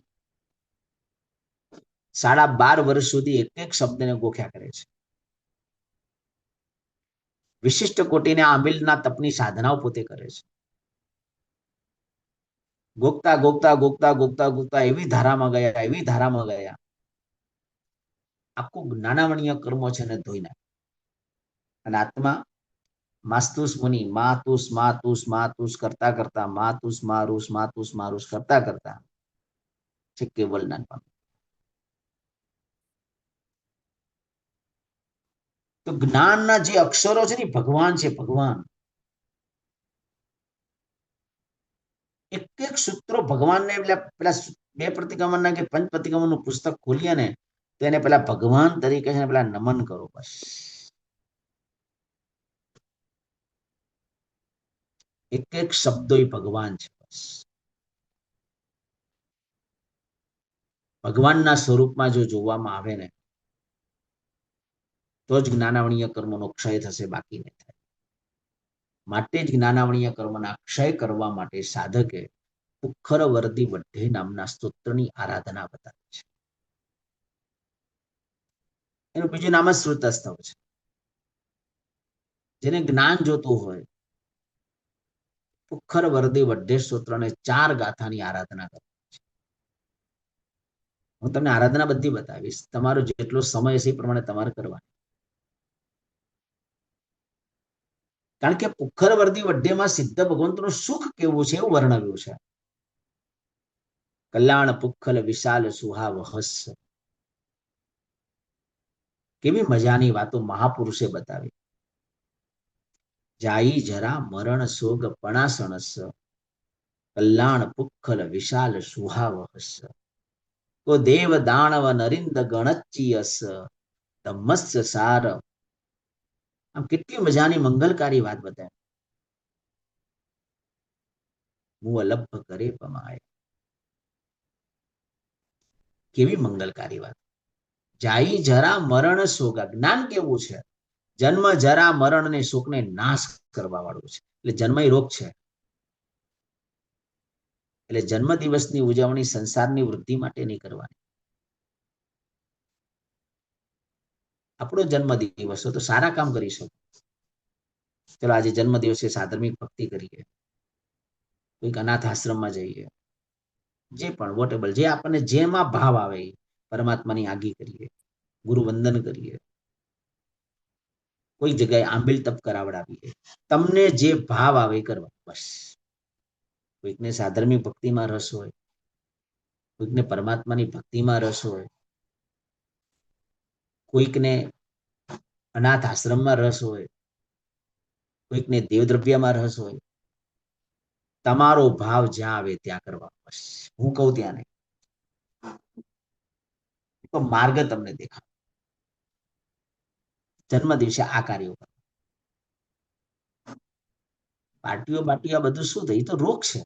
Speaker 1: 12.5 વર્ષ સુધી એક એક શબ્દને ગોખ્યા કરે છે. વિશિષ્ટ કોટીને આંબિલના તપની સાધનાઓ પોતે કરે છે. ગોખતા ગોખતા ગોખતા ગોખતા ગોખતા એવી ધારામાં ગયા, આખું જ્ઞાનાવર્ણીય કર્મો છે ને ધોઈ નાખે. અને આત્મા માસ્તુસ મુનિ માતુસ કરતા કરતા માતુસ કરતા છે કેવલ જ્ઞાન પામે. તો જ્ઞાનના જે અક્ષરો છે ને ભગવાન છે. ભગવાન એક એક સૂત્રો ભગવાનને પેલા 2 પ્રતિક્રમણના કે પંચ પ્રતિક્રમણનું પુસ્તક ખોલીએ ને તો એને પેલા ભગવાન તરીકે છે પેલા નમન કરો. બસ એક એક શબ્દો એ ભગવાન છે. બસ ભગવાનના સ્વરૂપમાં જો જોવામાં આવે ને તો જ જ્ઞાનાવર્ણીય કર્મનો ક્ષય થશે, બાકી નહીં થાય. માટે જ જ્ઞાનાવર્ણીય કર્મના ક્ષય કરવા માટે સાધકે પુખ્ખર વરદી વઢ્ઢે નામના સ્તોત્રની આરાધના બતાવી છે. એનું બીજું નામ જ શ્રુતસ્તવ છે. જેને જ્ઞાન જોતું હોય પુખ્ખર વરદી વઢ્ઢે સ્તોત્રને 4 ગાથાની આરાધના કરે છે. હું તમને આરાધના બધી બતાવીશ, તમારો જેટલો સમય છે એ પ્રમાણે તમારે કરવાની. કારણ કે પુખ્ખર વરદી વઢ્ઢેમાં સિદ્ધ ભગવંતનું સુખ કેવું છે એવું વર્ણવ્યું છે. કલ્યાણ પુખ્ખલ વિશાલ સુહાવ હસ. કેવી મજાની વાતો મહાપુરુષે બતાવી. જાઈ જરા મરણ સોગ પણાસણસ, કલ્યાણ પુખ્ખલ વિશાલ સુહાવ હસ. કો દેવ દાણવ નરિંદ ગણચ્ચિયસ, ધમ્મસ્ય સાર. આમ કેટલી મજાની મંગલકારી વાત બતાવી. હું અલભ્ય કરે પમાય. કેવી મંગલકારી વાત. જાઈ જરા મરણ શોગા. જ્ઞાન કેવું છે? જન્મ જરા મરણ ને શોકને નાશ કરવા વાળું છે. એટલે જન્મ રોગ છે. એટલે જન્મ દિવસની ઉજવણી સંસારની વૃદ્ધિ માટે નહીં કરવાની. આપણો જન્મ દિવસ તો સારા કામ કરી શકો. ચલો આજે જન્મ દિવસે સાધર્મિક ભક્તિ કરીએ, કોઈક અનાથ આશ્રમમાં જઈએ, જે પણ વોટેબલ જે આપણને જેમાં ભાવ આવે પરમાત્માની આગી કરીએ, ગુરુ વંદન કરીએ, કોઈ જગ્યાએ આંબિલ તપ કરાવડાવીએ. તમને જે ભાવ આવે એ કરવા. બસ કોઈકને સાધર્મિક ભક્તિમાં રસ હોય, કોઈકને પરમાત્માની ભક્તિમાં રસ હોય, કોઈકને અનાથ આશ્રમમાં રસ હોય, કોઈકને દેવદ્રવ્યમાં રસ હોય. તમારો ભાવ જ્યાં આવે ત્યાં કરવા. બસ હું કહું ત્યાં નહીં. તો માર્ગ તમને દેખાય. જન્મ દિવસે આ કાર્યો કરો. પાર્ટીઓ બાટીઓ બધું શું થઈ? તો રોગ છે.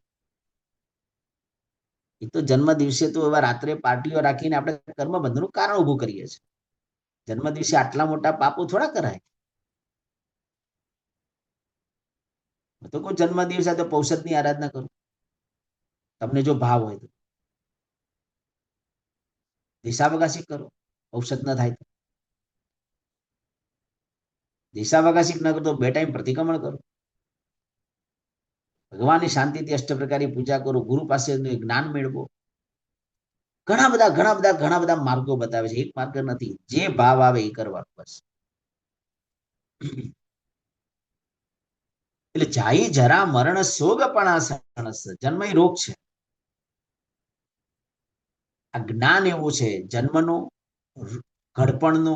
Speaker 1: એ તો જન્મ દિવસે તો એવા રાત્રે પાર્ટીઓ રાખીને આપણે કર્મબંધનું કારણ ઉભું કરીએ છીએ. જન્મ દિવસે આટલા મોટા પાપો થોડા કરાય. તો કોઈ જન્મ દિવસે તો પૌષદની આરાધના કરો, તમને જો ભાવ હોય તો. દિશાવકાશી કરો, ઔષધ ન થાય તો. દિશાવકાશી ન કરો તો 2 ટાઈમ પ્રતિક્રમણ કરો. ભગવાનની શાંતિથી અષ્ટપ્રકારની પૂજા કરો, ગુરુ પાસે જ્ઞાન મેળવો. ઘણા બધા માર્ગો બતાવે છે, એક માર્ગ નથી. જે ભાવ આવે એ કરવાનું બસ. એટલે જાય જરા મરણ શોગ પણ આ સણસ, જન્મ એ રોગ છે. આ જ્ઞાન એવું છે, જન્મનો, ઘડપણનો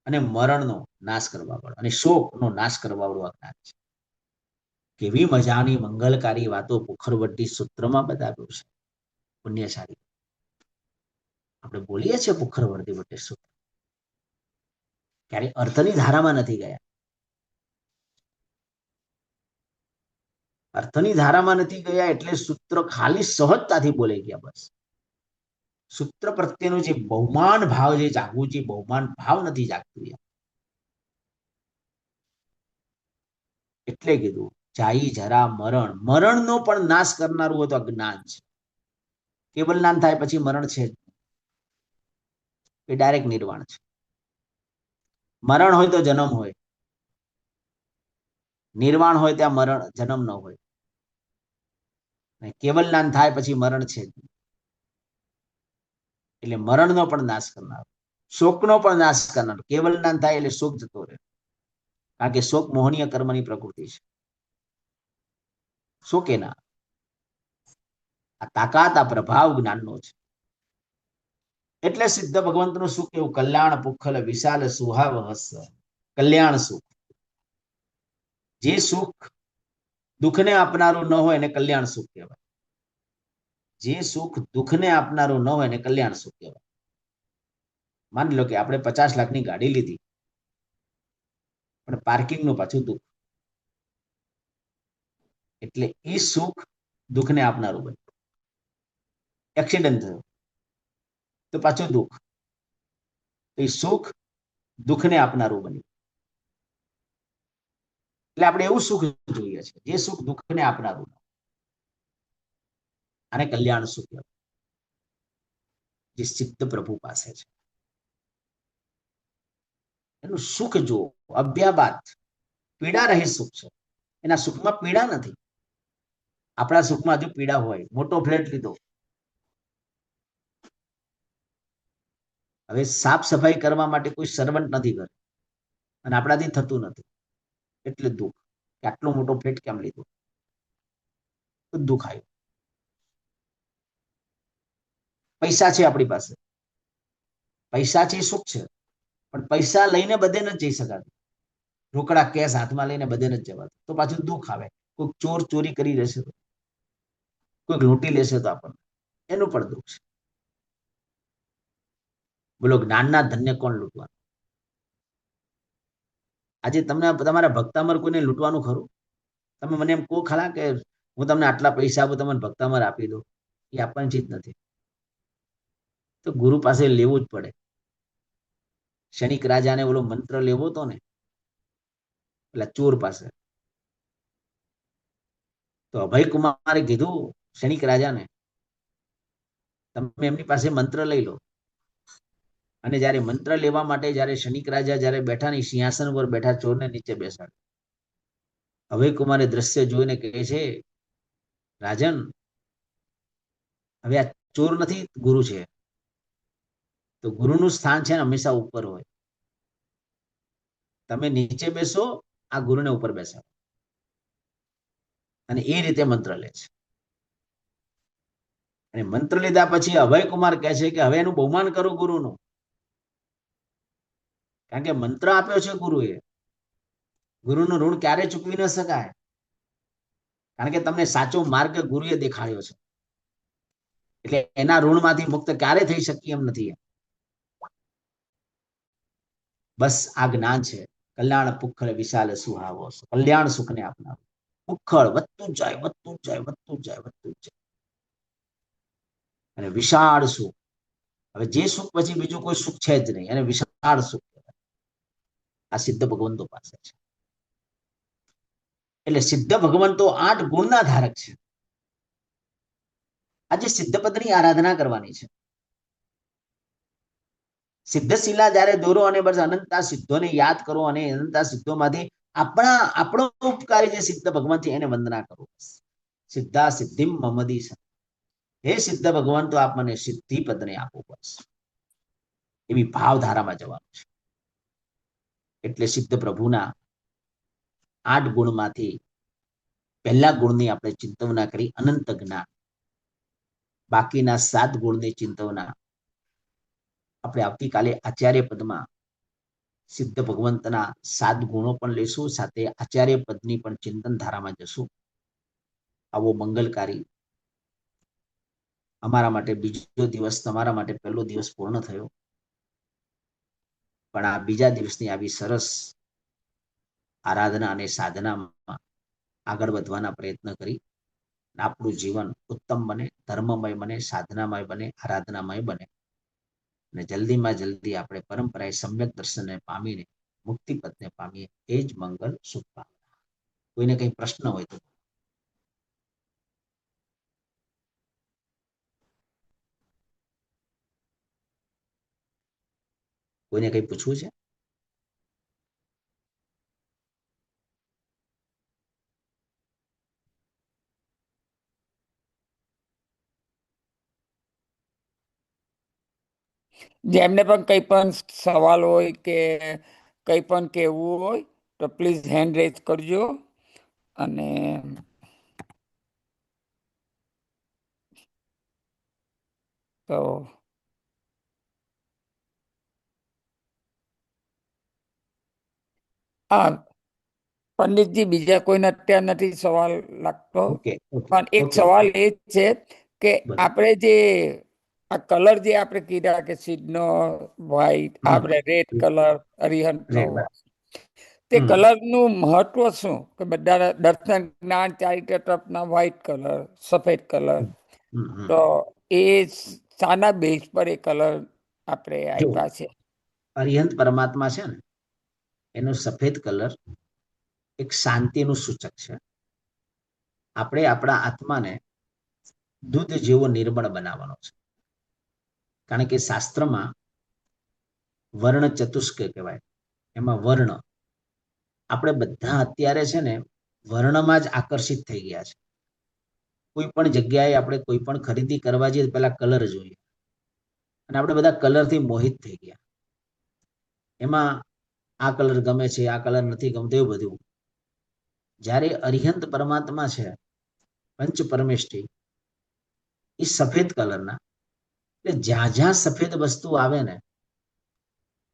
Speaker 1: અને મરણનો નાશ કરવા વાળો અને શોકનો નાશ કરવા વાળું આ જ્ઞાન છે. કેવી મજાની મંગલકારી વાતો પુખરવટી સૂત્રમાં બતાવ્યું છે. પુણ્યશાળી આપણે બોલીએ છીએ પુખરવર્તી વટી સૂત્ર, ક્યારે અર્થની ધારામાં નથી ગયા. અર્થની ધારામાં નથી ગયા એટલે સૂત્ર ખાલી સહજતાથી બોલાઈ ગયા બસ. સૂત્ર પ્રત્યેનો જે બહુમાન ભાવ જે જાગવું છે, બહુમાન ભાવ નથી જાગતું. એટલે કીધું જાય જરા મરણ, મરણનો પણ નાશ કરનારું હોય તો અજ્ઞાન છે. કેવલ જ્ઞાન થાય પછી મરણ છે, એ ડાયરેક્ટ નિર્વાણ છે. મરણ હોય તો જન્મ હોય, નિર્વાણ હોય ત્યાં મરણ જન્મ ન હોય. કેવલ જ્ઞાન થાય પછી મરણ છે, એટલે મરણનો પણ નાશ કરનાર, શોકનો પણ નાશ કરનાર. કેવલ જ્ઞાન થાય એટલે શોક જતો રહે, કારણ કે શોક મોહનીય કર્મની પ્રકૃતિ છે. શોકે ના, આ તાકાત, આ પ્રભાવ જ્ઞાનનો છે. એટલે સિદ્ધ ભગવંતનું સુખ એવું કલ્યાણ પુખલ વિશાલ સુહાવ હસ, કલ્યાણ સુખ. જે સુખ દુઃખને આપનારું ન હોય એને કલ્યાણ સુખ કહેવાય. જે સુખ દુઃખને આપનારું ન હોય એને કલ્યાણ સુખ કહેવાય. માની લો કે આપણે 50 લાખની ગાડી લીધી, પણ પાર્કિંગનું પાછું દુઃખ, એટલે એ સુખ દુઃખને આપનારું બન્યું. એક્સિડન્ટ થયો તો પાછું દુઃખ, એ સુખ દુઃખને આપનારું બન્યું. એટલે આપણે એવું સુખ જોઈએ છે જે સુખ દુઃખને આપનારું, અને કલ્યાણ સુખ જે સિદ્ધ પ્રભુ પાસે છે. એનું સુખ જો અભ્યાબાદ, પીડા રહી સુખ છે. એના સુખમાં પીડા નથી. આપણા સુખમાં હજુ પીડા હોય. મોટો ફ્લેટ લીધો, હવે સાફ સફાઈ કરવા માટે કોઈ સર્વન્ટ નથી કરે અને આપણાથી થતું નથી, એટલે દુઃખ કે આટલો મોટો ફ્લેટ કેમ લીધો, દુઃખ આવ્યું. પૈસા છે આપણી પાસે, પૈસા છે સુખ છે, પણ પૈસા લઈને બધે નથી જઈ શકાતું. રોકડા કેશ હાથમાં લઈને બધે નથી જવાતું, તો પાછું દુઃખ આવે. કોઈક ચોર ચોરી કરી લેશે તો, કોઈક લૂંટી લેશે તો આપણને, એનું પણ દુઃખ છે. બોલો જ્ઞાનના ધન્ય કોણ લૂંટવાનું? આજે તમને તમારા ભક્તામર કોઈને લૂંટવાનું ખરું? તમે મને એમ કહો ખરા કે હું તમને આટલા પૈસા આપું, તમને ભક્તામર આપી દો, એ આપવાની ચીજ નથી. તો ગુરુ પાસે લેવું જ પડે. શનિક રાજાને ઓલો મંત્ર લેવો હતો ને પેલા ચોર પાસે, તો અભય કુમારે કીધું શનિક રાજાને, તમે એમની પાસે મંત્ર લઈ લો. અને જયારે મંત્ર લેવા માટે જયારે શનિક રાજા જયારે બેઠા ને સિંહાસન પર બેઠા, ચોરને નીચે બેસાડ. અભય કુમારે દ્રશ્ય જોઈને કહે છે, રાજન હવે આ ચોર નથી, ગુરુ છે. તો ગુરુનું સ્થાન છે ને હંમેશા ઉપર હોય. તમે નીચે બેસો, આ ગુરુને ઉપર બેસાડો. અને એ રીતે મંત્ર લે છે. અને મંત્ર લીધા પછી અભય કુમાર કહે છે કે હવે એનું બહુમાન કરો ગુરુનું, કારણ કે મંત્ર આપ્યો છે ગુરુએ. ગુરુનું ઋણ ક્યારે ચૂકવી ન શકાય, કારણ કે તમને સાચો માર્ગ ગુરુએ દેખાડ્યો છે. એટલે એના ઋણમાંથી મુક્ત ક્યારે થઈ શકીએ એમ નથી. બસ આ જ્ઞાન છે. કલ્યાણ પુખળ વિશાલ સુહાવો, કલ્યાણ સુખને આપનાર. પુખળ વધતું જાય, વધતું જાય, વધતું જાય, વધતું જાય. અને વિશાળ સુખ. હવે જે સુખ પછી બીજું કોઈ સુખ છે જ નહીં, અને વિશાળ સુખ આ સિદ્ધ ભગવંતો પાસે છે. એટલે સિદ્ધ ભગવંતો 8 ગુણના ધારક છે. આજે સિદ્ધ પદની આરાધના કરવાની છે. સિદ્ધશિલા જ્યારે દોરો અને બસ અનંતા સિદ્ધોને યાદ કરો, અને અનંતા સિદ્ધોમાંથી આપણો ઉપકારી જે સિદ્ધ ભગવાન છે એને વંદના કરો. સિદ્ધા સિદ્ધિમ મમદી. હે સિદ્ધ ભગવાન, તો આપ મને સિદ્ધિ પદને આપો બસ, એવી ભાવધારામાં જવાનું છે. એટલે સિદ્ધ પ્રભુના 8 ગુણમાંથી પહેલા ગુણની આપણે ચિંતવના કરી, અનંત જ્ઞાન. બાકીના 7 ગુણની ચિંતવના આપણે આવતીકાલે આચાર્ય પદમાં સિદ્ધ ભગવંતના 7 ગુણો પણ લેશું, સાથે આચાર્ય પદની પણ ચિંતન ધારામાં જશું. આવો મંગલકારી અમારા માટે બીજો દિવસ, તમારા માટે પહેલો દિવસ પૂર્ણ થયો. પણ આ બીજા દિવસની આવી સરસ આરાધના અને સાધનામાં આગળ વધવાના પ્રયત્ન કરી આપણું જીવન ઉત્તમ બને, ધર્મમય બને, સાધનામય બને, આરાધનામય બને, અને જલ્દીમાં જલ્દી આપણે પરંપરાએ સમ્યક દર્શનને પામીને મુક્તિ પદને પામીએ, એ જ મંગલ શુભકામના. કોઈને કઈ પ્રશ્ન હોય તો કોઈને કઈ પૂછવું છે?
Speaker 2: જેમને પણ કંઈ પણ સવાલ હોય કે કંઈ પણ કહેવું હોય તો પ્લીઝ હેન્ડ રેઝ કરજો. અને તો હા પંડિતજી, બીજા કોઈને અત્યારે નથી સવાલ લાગતો, પણ એક સવાલ એ છે કે આપણે જે આ કલર જે આપણે કીધા કે સિડનો વ્હાઈટ, આપણે રેડ કલર, અરિહંતનો તે કલર નું મહત્વ શું? કે બધા દર્શન જ્ઞાન ચારિત્ર તપના વ્હાઈટ કલર, સફેદ કલર, તો એ શાના બેઝ પર એ કલર આપણે આપ્યા છે?
Speaker 1: અરિહંત પરમાત્મા છે ને, એનો સફેદ કલર એક શાંતિનું સૂચક છે. આપણે આપણા આત્માને દૂધ જેવો નિર્મળ બનાવવાનો છે. કારણ કે શાસ્ત્રમાં વર્ણ ચતુષ્ક કહેવાય, એમાં વર્ણ આપણે બધા અત્યારે છે ને વર્ણમાં જ આકર્ષિત થઈ ગયા છે. કોઈ પણ જગ્યાએ આપણે કોઈ પણ ખરીદી કરવા જઈએ પહેલા કલર જોઈએ, અને આપણે બધા કલરથી મોહિત થઈ ગયા. એમાં આ કલર ગમે છે, આ કલર નથી ગમતો, એવું બધું. જ્યારે અરિહંત પરમાત્મા છે, પંચ પરમેષ્ઠી, એ સફેદ કલરના, એટલે જ્યાં જ્યાં સફેદ વસ્તુ આવે ને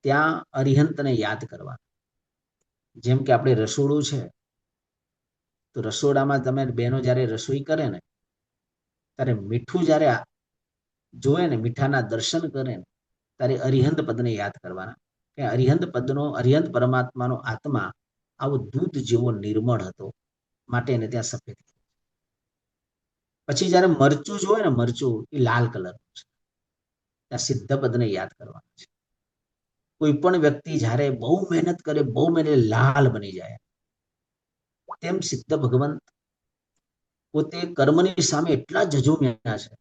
Speaker 1: ત્યાં અરિહંતને યાદ કરવા. જેમ કે આપણે રસોડું છે, તો રસોડામાં તમે બહેનો જ્યારે રસોઈ કરે ને ત્યારે મીઠું જ્યારે જોવે ને, મીઠાના દર્શન કરે ને, ત્યારે અરિહંત પદને યાદ કરવાના. કે અરિહંત પદનો, અરિહંત પરમાત્માનો આત્મા આવો દૂધ જેવો નિર્મળ હતો, માટે એને ત્યાં સફેદ. પછી જયારે મરચું જોવે ને, મરચું એ લાલ કલર છે, ત્યાં સિદ્ધ પદને યાદ કરવાનું છે. કોઈ પણ વ્યક્તિ જ્યારે બહુ મહેનત કરે, બહુ મહેનત, લાલ બની જાય. તેમ સિદ્ધ ભગવંત પોતે કર્મની સામે એટલા ઝઝુમ્યા છે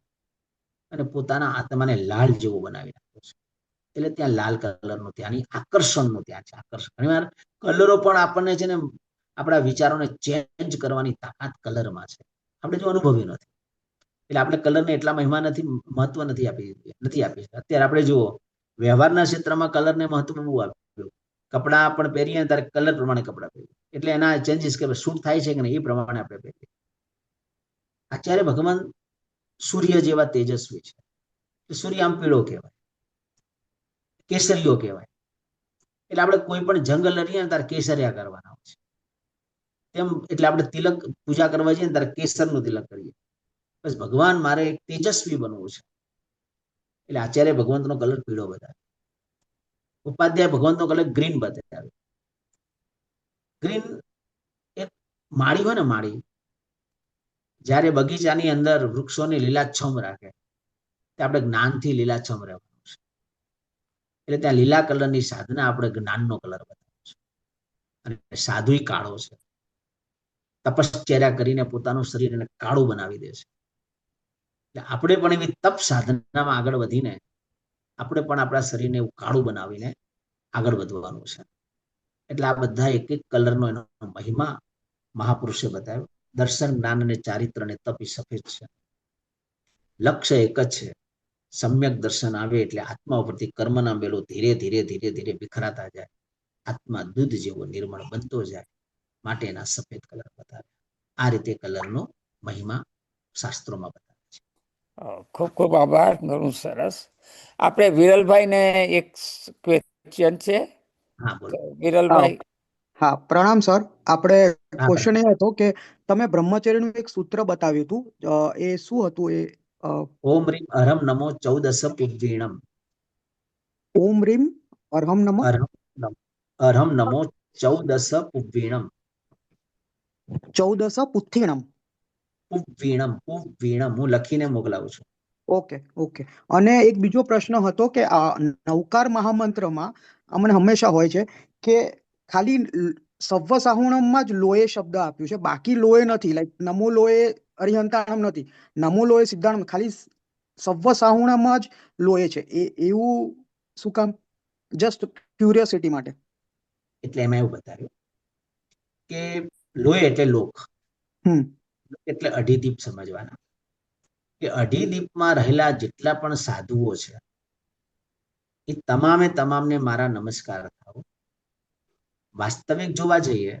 Speaker 1: અને પોતાના આત્માને લાલ જેવો બનાવી નાખ્યો છે. એટલે ત્યાં લાલ કલરનું, ત્યાંની આકર્ષણનું ત્યાં છે આકર્ષણ. ઘણીવાર કલરો પણ આપણને છે ને આપણા વિચારોને ચેન્જ કરવાની તાકાત કલરમાં છે, આપણે જો અનુભવી નથી. એટલે આપણે કલરને એટલા મહિમા નથી, મહત્વ નથી આપી. અત્યારે આપણે જુઓ, વ્યવહારના ક્ષેત્રમાં કલરને મહત્વ બહુ આપ્યું. કપડાં પણ પહેરીએ ત્યારે કલર પ્રમાણે કપડાં પહેરીએ, એટલે એના ચેન્જીસ કે શૂટ થાય છે કે નહીં એ પ્રમાણે આપણે પહેરીએ. આચાર્ય ભગવાન સૂર્ય જેવા તેજસ્વી છે. સૂર્ય આમ પીળો કહેવાય, કેસરીયો કહેવાય. એટલે આપણે કોઈ પણ જંગ લડીએ ને ત્યારે કેસરિયા કરવાના હોય છે. તેમ એટલે આપણે તિલક પૂજા કરવા જઈએ ને ત્યારે કેસરનું તિલક કરીએ. બસ ભગવાન મારે એક તેજસ્વી બનવું છે, એટલે આચાર્ય ભગવંતનો કલર પીળો બતાવે. ઉપાધ્યાય ભગવંતનો કલર ગ્રીન બતાવે. ગ્રીન એક માળી હોય ને, માળી જ્યારે બગીચાની અંદર વૃક્ષોની લીલાછમ રાખે, આપણે જ્ઞાનથી લીલાછમ રહેવાનું છે. એટલે ત્યાં લીલા કલરની સાધના આપણે જ્ઞાનનો કલર બતાવે છે. અને સાધુ કાળો છે, તપશ્ચર્યા કરીને પોતાનું શરીર એને કાળું બનાવી દે છે. એટલે આપણે પણ એવી તપ સાધનામાં આગળ વધીને આપણે પણ આપણા શરીરને એવું કાળું બનાવીને આગળ વધવાનું છે. એટલે આ બધા એક એક કલરનો એનો મહિમા મહાપુરુષે બતાવ્યો. દર્શન, જ્ઞાન અને ચારિત્ર અને તપ સફેદ છે. લક્ષ્ય એક જ છે, સમ્યક દર્શન આવે એટલે આત્મા ઉપરથી કર્મના મેલો ધીરે ધીરે ધીરે ધીરે વિખરાતા જાય, આત્મા દૂધ જેવો નિર્મળ બનતો જાય, માટે એના સફેદ કલર બતાવે. આ રીતે કલરનો મહિમા શાસ્ત્રોમાં બતાવે છે.
Speaker 2: ખૂબ ખૂબ આભાર, ઘણું સરસ. આપણે વિરલભાઈ ને એક ક્વેશ્ચન છે.
Speaker 1: હા, બોલો.
Speaker 2: વિરલભાઈ.
Speaker 3: હા, પ્રણામ સર. આપણે ક્વેશ્ચન એ હતો કે તમે બ્રહ્મચર્યનું એક સૂત્ર બતાવ્યું હતું, એ શું હતું? એ
Speaker 1: ઓમ રીમ અરહમ નમો 14 પુવ્વીણમ.
Speaker 3: ઓમ રીમ અરહમ નમો
Speaker 1: અરહમ નમો 14 પુવ્વીણમ.
Speaker 3: 14 પુથિણમ.
Speaker 1: પુવ્વીણમ, પુવ્વીણમ હું લખીને મોકલાવું છું.
Speaker 3: Okay okay. અને એક બીજો પ્રશ્ન હતો કે આ નવકાર મહામંત્રમાં અમને હંમેશા હોય છે કે ખાલી સવ્વ સાહુણમમાં જ લોએ શબ્દ આપ્યું છે, બાકી લોએ નથી. લાઈક નમો લોએ અરિહંતાણમ નથી, નમો લોએ સિદ્ધાણમ, ખાલી સવ્વ સાહુણમમાં જ લોએ છે. એવું શું કામ? જસ્ટ ક્યુરિયોસિટી માટે.
Speaker 1: એટલે એમાં એવું બતાવ્યું કે લોય એટલે લોક, એટલે અઢી દીપ સમજવાના. કે અઢી દીપમાં રહેલા જેટલા પણ સાધુઓ છે એ તમામે તમામને મારા નમસ્કાર થાવ. વાસ્તવિક જોવા જઈએ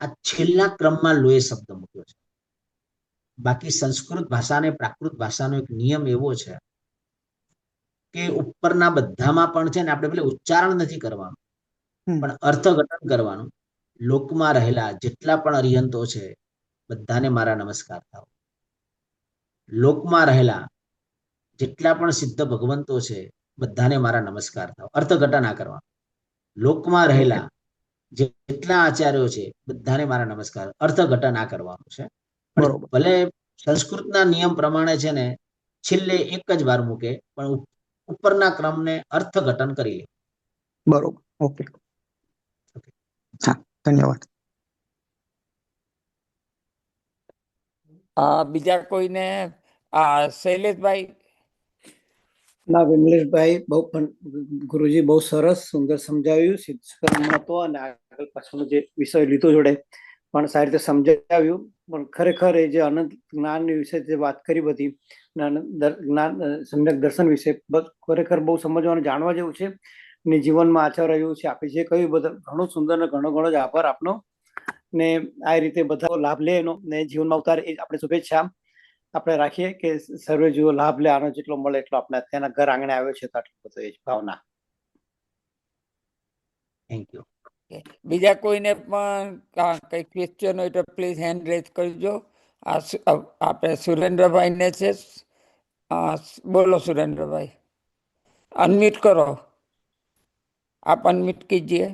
Speaker 1: આ છેલ્લા ક્રમમાં લોય શબ્દ મૂક્યો છે. બાકી સંસ્કૃત ભાષા અને પ્રાકૃત ભાષાનો એક નિયમ એવો છે કે ઉપરના બધામાં પણ છે ને, આપણે પેલે ઉચ્ચારણ નથી કરવાનું પણ અર્થઘટન કરવાનું. લોકમાં રહેલા જેટલા પણ અરિહંતો છે બધાને મારા નમસ્કાર થાવ. લોકમાં રહેલા જેટલા પણ સિદ્ધ ભગવંતો છે બધાને મારા નમસ્કાર થાવ. અર્થઘટન આ કરવાનું. લોકમાં રહેલા જેટલા આચાર્યો છે બધાને મારા નમસ્કાર, અર્થઘટન આ કરવાનું છે. ભલે સંસ્કૃતના નિયમ પ્રમાણે છે ને છેલ્લે એક જ વાર મૂકે પણ ઉપરના ક્રમને અર્થઘટન કરી લે.
Speaker 3: બરોબર. ઓકે. હા, ધન્યવાદ.
Speaker 2: બીજા કોઈને? શૈલેષભાઈ.
Speaker 4: ના, વિમલેશભાઈ, ગુરુજી બહુ સરસ સુંદર સમજાવ્યું. સિદ્ધ મહત્વ અને આગળ પાછળનો જે વિષય લીધો જોડે પણ સારી રીતે સમજાવ્યું. પણ ખરેખર એ જે અનંત જ્ઞાન વિશે જે વાત કરી બધી જ્ઞાન સમ્યક દર્શન વિશે ખરેખર બહુ સમજવાનું જાણવા જેવું છે ને જીવનમાં આચર રહ્યું છે. આપણે જે કહ્યું બધા ઘણું સુંદર ને ઘણો ઘણો જ આભાર આપનો. ને આ રીતે બધા લાભ લે એનો ને જીવનમાં ઉતારે એ આપણે શુભેચ્છા આપણે રાખીએ કે સર્વે જીવો લાભ લે, આનો જેટલો મળે એટલો આપણે તેના ઘર આંગણે આવ્યો છે તો આટલું બધું એ જ ભાવના.
Speaker 1: Thank you.
Speaker 2: બીજા કોઈને પણ કઈ ક્વેશ્ચન હોય તો પ્લીઝ હેન્ડ રેઝ કરજો. આપણે સુરેન્દ્રભાઈ ને છે. બોલો સુરેન્દ્રભાઈ, અનમ્यूट करो, आप अनम्यूट कीजिए.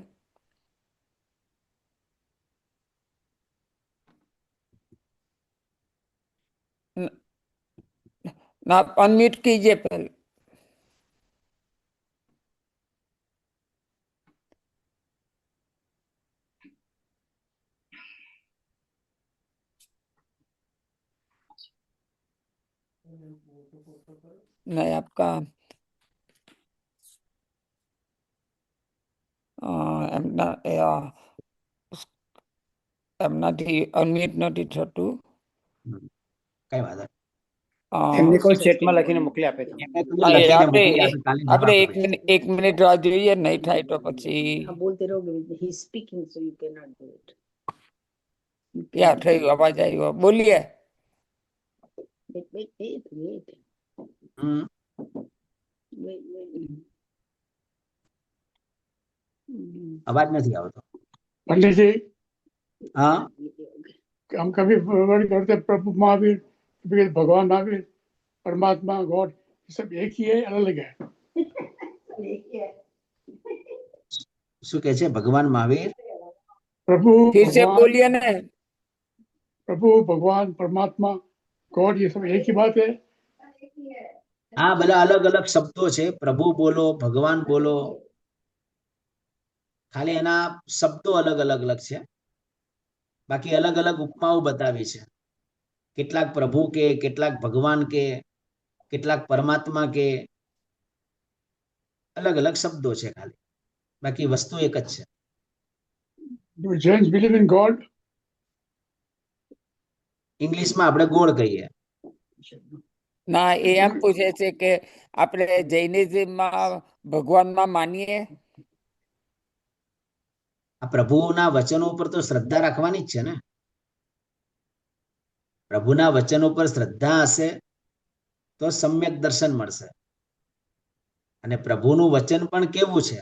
Speaker 2: ना, आप अनम्यूट कीजिए पहले. नहीं, आपका એમનાથી અનમ્યુટ નથી થતું.
Speaker 1: કઈ વાત
Speaker 4: એમને કોઈ ચેટમાં લખીને મોકલી આપે તો
Speaker 2: આપણે 1 મિનિટ રાહ જોઈએ, નહીં થાય તો પછી
Speaker 5: બોલતે રહોગે. he is speaking so you cannot do it.
Speaker 2: યા થયું, અવાજ આવ્યો, બોલીએ.
Speaker 5: wait.
Speaker 1: અવાજ નથી આવતો.
Speaker 6: पंडित जी,
Speaker 1: हाँ,
Speaker 6: हम कभी वर्णन करते प्रभु महावीर, कभी भगवान महावीर, परमात्मा, गॉड, सब एक ही है, अलग है?
Speaker 1: શું કે છે? ભગવાન મહાવીર,
Speaker 6: प्रभु
Speaker 2: फिर से
Speaker 6: भगवान,
Speaker 2: बोलिए ना.
Speaker 6: प्रभु भगवान, परमात्मा, गॉड, ये सब एक ही बात है?
Speaker 1: આ બધા અલગ અલગ શબ્દો છે. પ્રભુ બોલો, ભગવાન બોલો, ખાલી એના શબ્દો અલગ અલગ અલગ છે. બાકી અલગ અલગ ઉપમાઓ બતાવી છે. કેટલાક પ્રભુ કે, કેટલાક ભગવાન કે, કેટલાક પરમાત્મા કે, અલગ અલગ શબ્દો છે ખાલી, બાકી વસ્તુ એક જ છે.
Speaker 6: Do Jains believe in God?
Speaker 1: ઇંગ્લિશમાં આપણે ગોળ કહીએ.
Speaker 2: ના, એ એમ પૂછે છે કે આપણે જૈનિઝમમાં ભગવાનમાં માનીએ.
Speaker 1: આ પ્રભુના વચનો ઉપર તો શ્રદ્ધા રાખવાની જ છે ને. પ્રભુના વચનો પર શ્રદ્ધા હશે તો સમ્યક દર્શન મળશે. અને પ્રભુનું વચન પણ કેવું છે